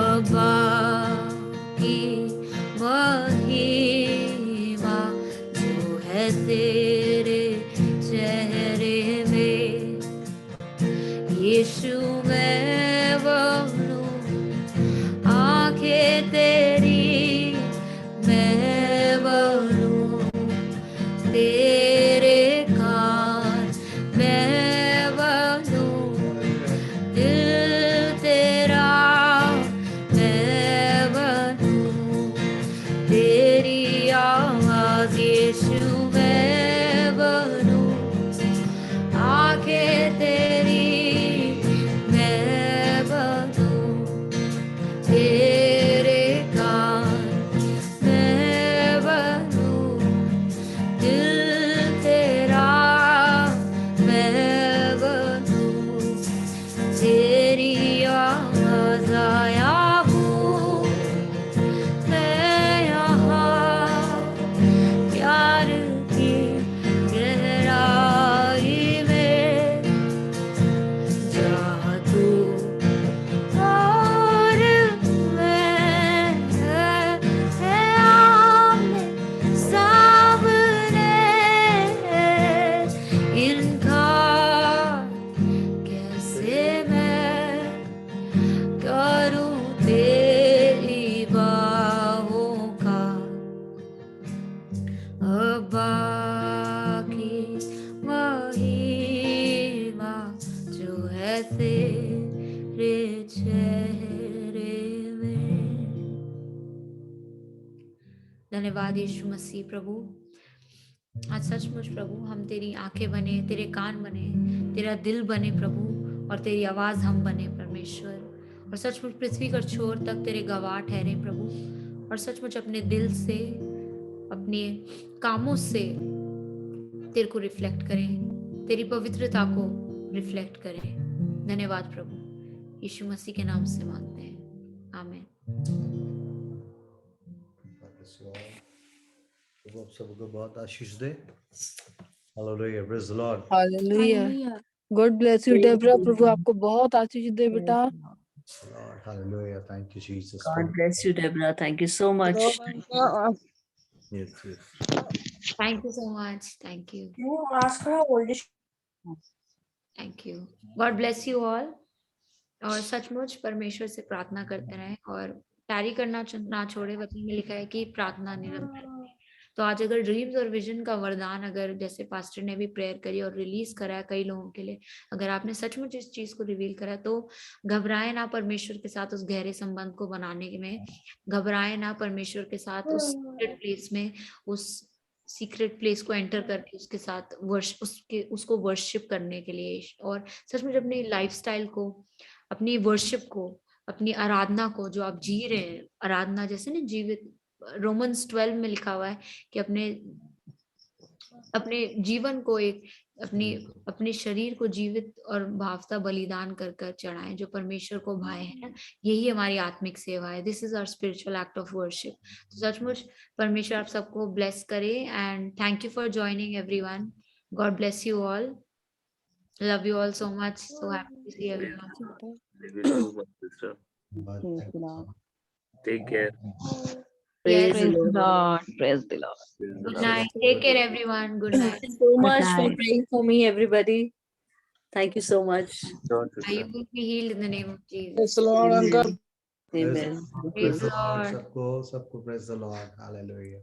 अब्बा की महिमा जो है तेरे चेहरे में। यीशु मैं बनूं आंखें तेरी, मैं बनूं तेरे कान, मैं बनूं दिल तेरा, मैं बनूं तेरी आवाज। यीशु मैं बनूं आंखें तेरी, मैं बनूं तेरे कान, मैं बनूं दिल तेरा, मैं बनूं तेरी आवाज। आया हूँ मैं यहाँ प्यार की गहराई में, जहाँ तू और मैं हैं आमने सामने। इनकार कैसे मैं करूं तेरी बाहों का, अब्बा की महिमा जो है तेरे चेहरे में। धन्यवाद यीशु मसीह। प्रभु, आज सचमुच प्रभु हम तेरी आंखें बने, तेरे कान बने, तेरा दिल बने प्रभु, और तेरी आवाज हम बने परमेश्वर, और सचमुच पृथ्वी का छोर तक तेरे गवाह ठहरे प्रभु, और सचमुच अपने दिल से, अपने कामों से तेरे को रिफ्लेक्ट करें, तेरी पवित्रता को रिफ्लेक्ट करें। धन्यवाद प्रभु, यीशु मसीह के नाम से मांगते हैं, आमीन। प्रभु आप सबको बहुत आशीष दे। Hallelujah, praise the Lord. Hallelujah. God bless you Debra, प्रभु आपको बहुत आशीष दे बेटा। Lord, hallelujah. Thank you, Jesus. God bless you Debra, thank you so much. Yes, yes. Thank you so much. Thank you. Thank you. God bless you all. और सचमुच परमेश्वर से प्रार्थना करते रहें और टैरी करना ना छोड़े। वचन में लिखा है कि प्रार्थना निरंतर करें। तो आज अगर ड्रीम्स और विजन का वरदान, अगर जैसे पास्टर ने भी प्रेयर करी और रिलीज करा है कई लोगों के लिए, अगर आपने सचमुच इस चीज को रिवील करा तो घबराए ना परमेश्वर के साथ उस गहरे संबंध को बनाने में, घबराए ना परमेश्वर के साथ उस सीक्रेट प्लेस में, उस सीक्रेट प्लेस को एंटर करके उसके साथ उसको वर्शिप करने के लिए, और सचमुच अपनी लाइफस्टाइल को, अपनी वर्शिप को, अपनी आराधना को जो आप जी रहे हैं, आराधना जैसे ना जीवित, रोमन्स 12 में लिखा हुआ है कि अपने जीवन को एक अपने शरीर को जीवित और भावता बलिदान कर कर चढ़ाएं जो परमेश्वर को भाए है ना, यही हमारी आत्मिक सेवा है। This is our spiritual act of worship. तो सचमुच परमेश्वर आप सबको ब्लेस करे and thank you for joining everyone. God bless you all, love you all so much, so happy to see everyone. Love you too, my sister. But Praise thank the you so Lord. much. Take care. Praise Yes, the Praise the Lord. Lord. Praise the Lord. good night, take care everyone, good night. Thank you so Good much for night. praying for me, everybody. Thank you so much. Sure, You sister. will be healed in the name of Jesus. Praise the Lord, Amen. uncle. Praise Amen. the Lord. Praise Praise the the Lord. Lord. सबको praise the Lord. Hallelujah.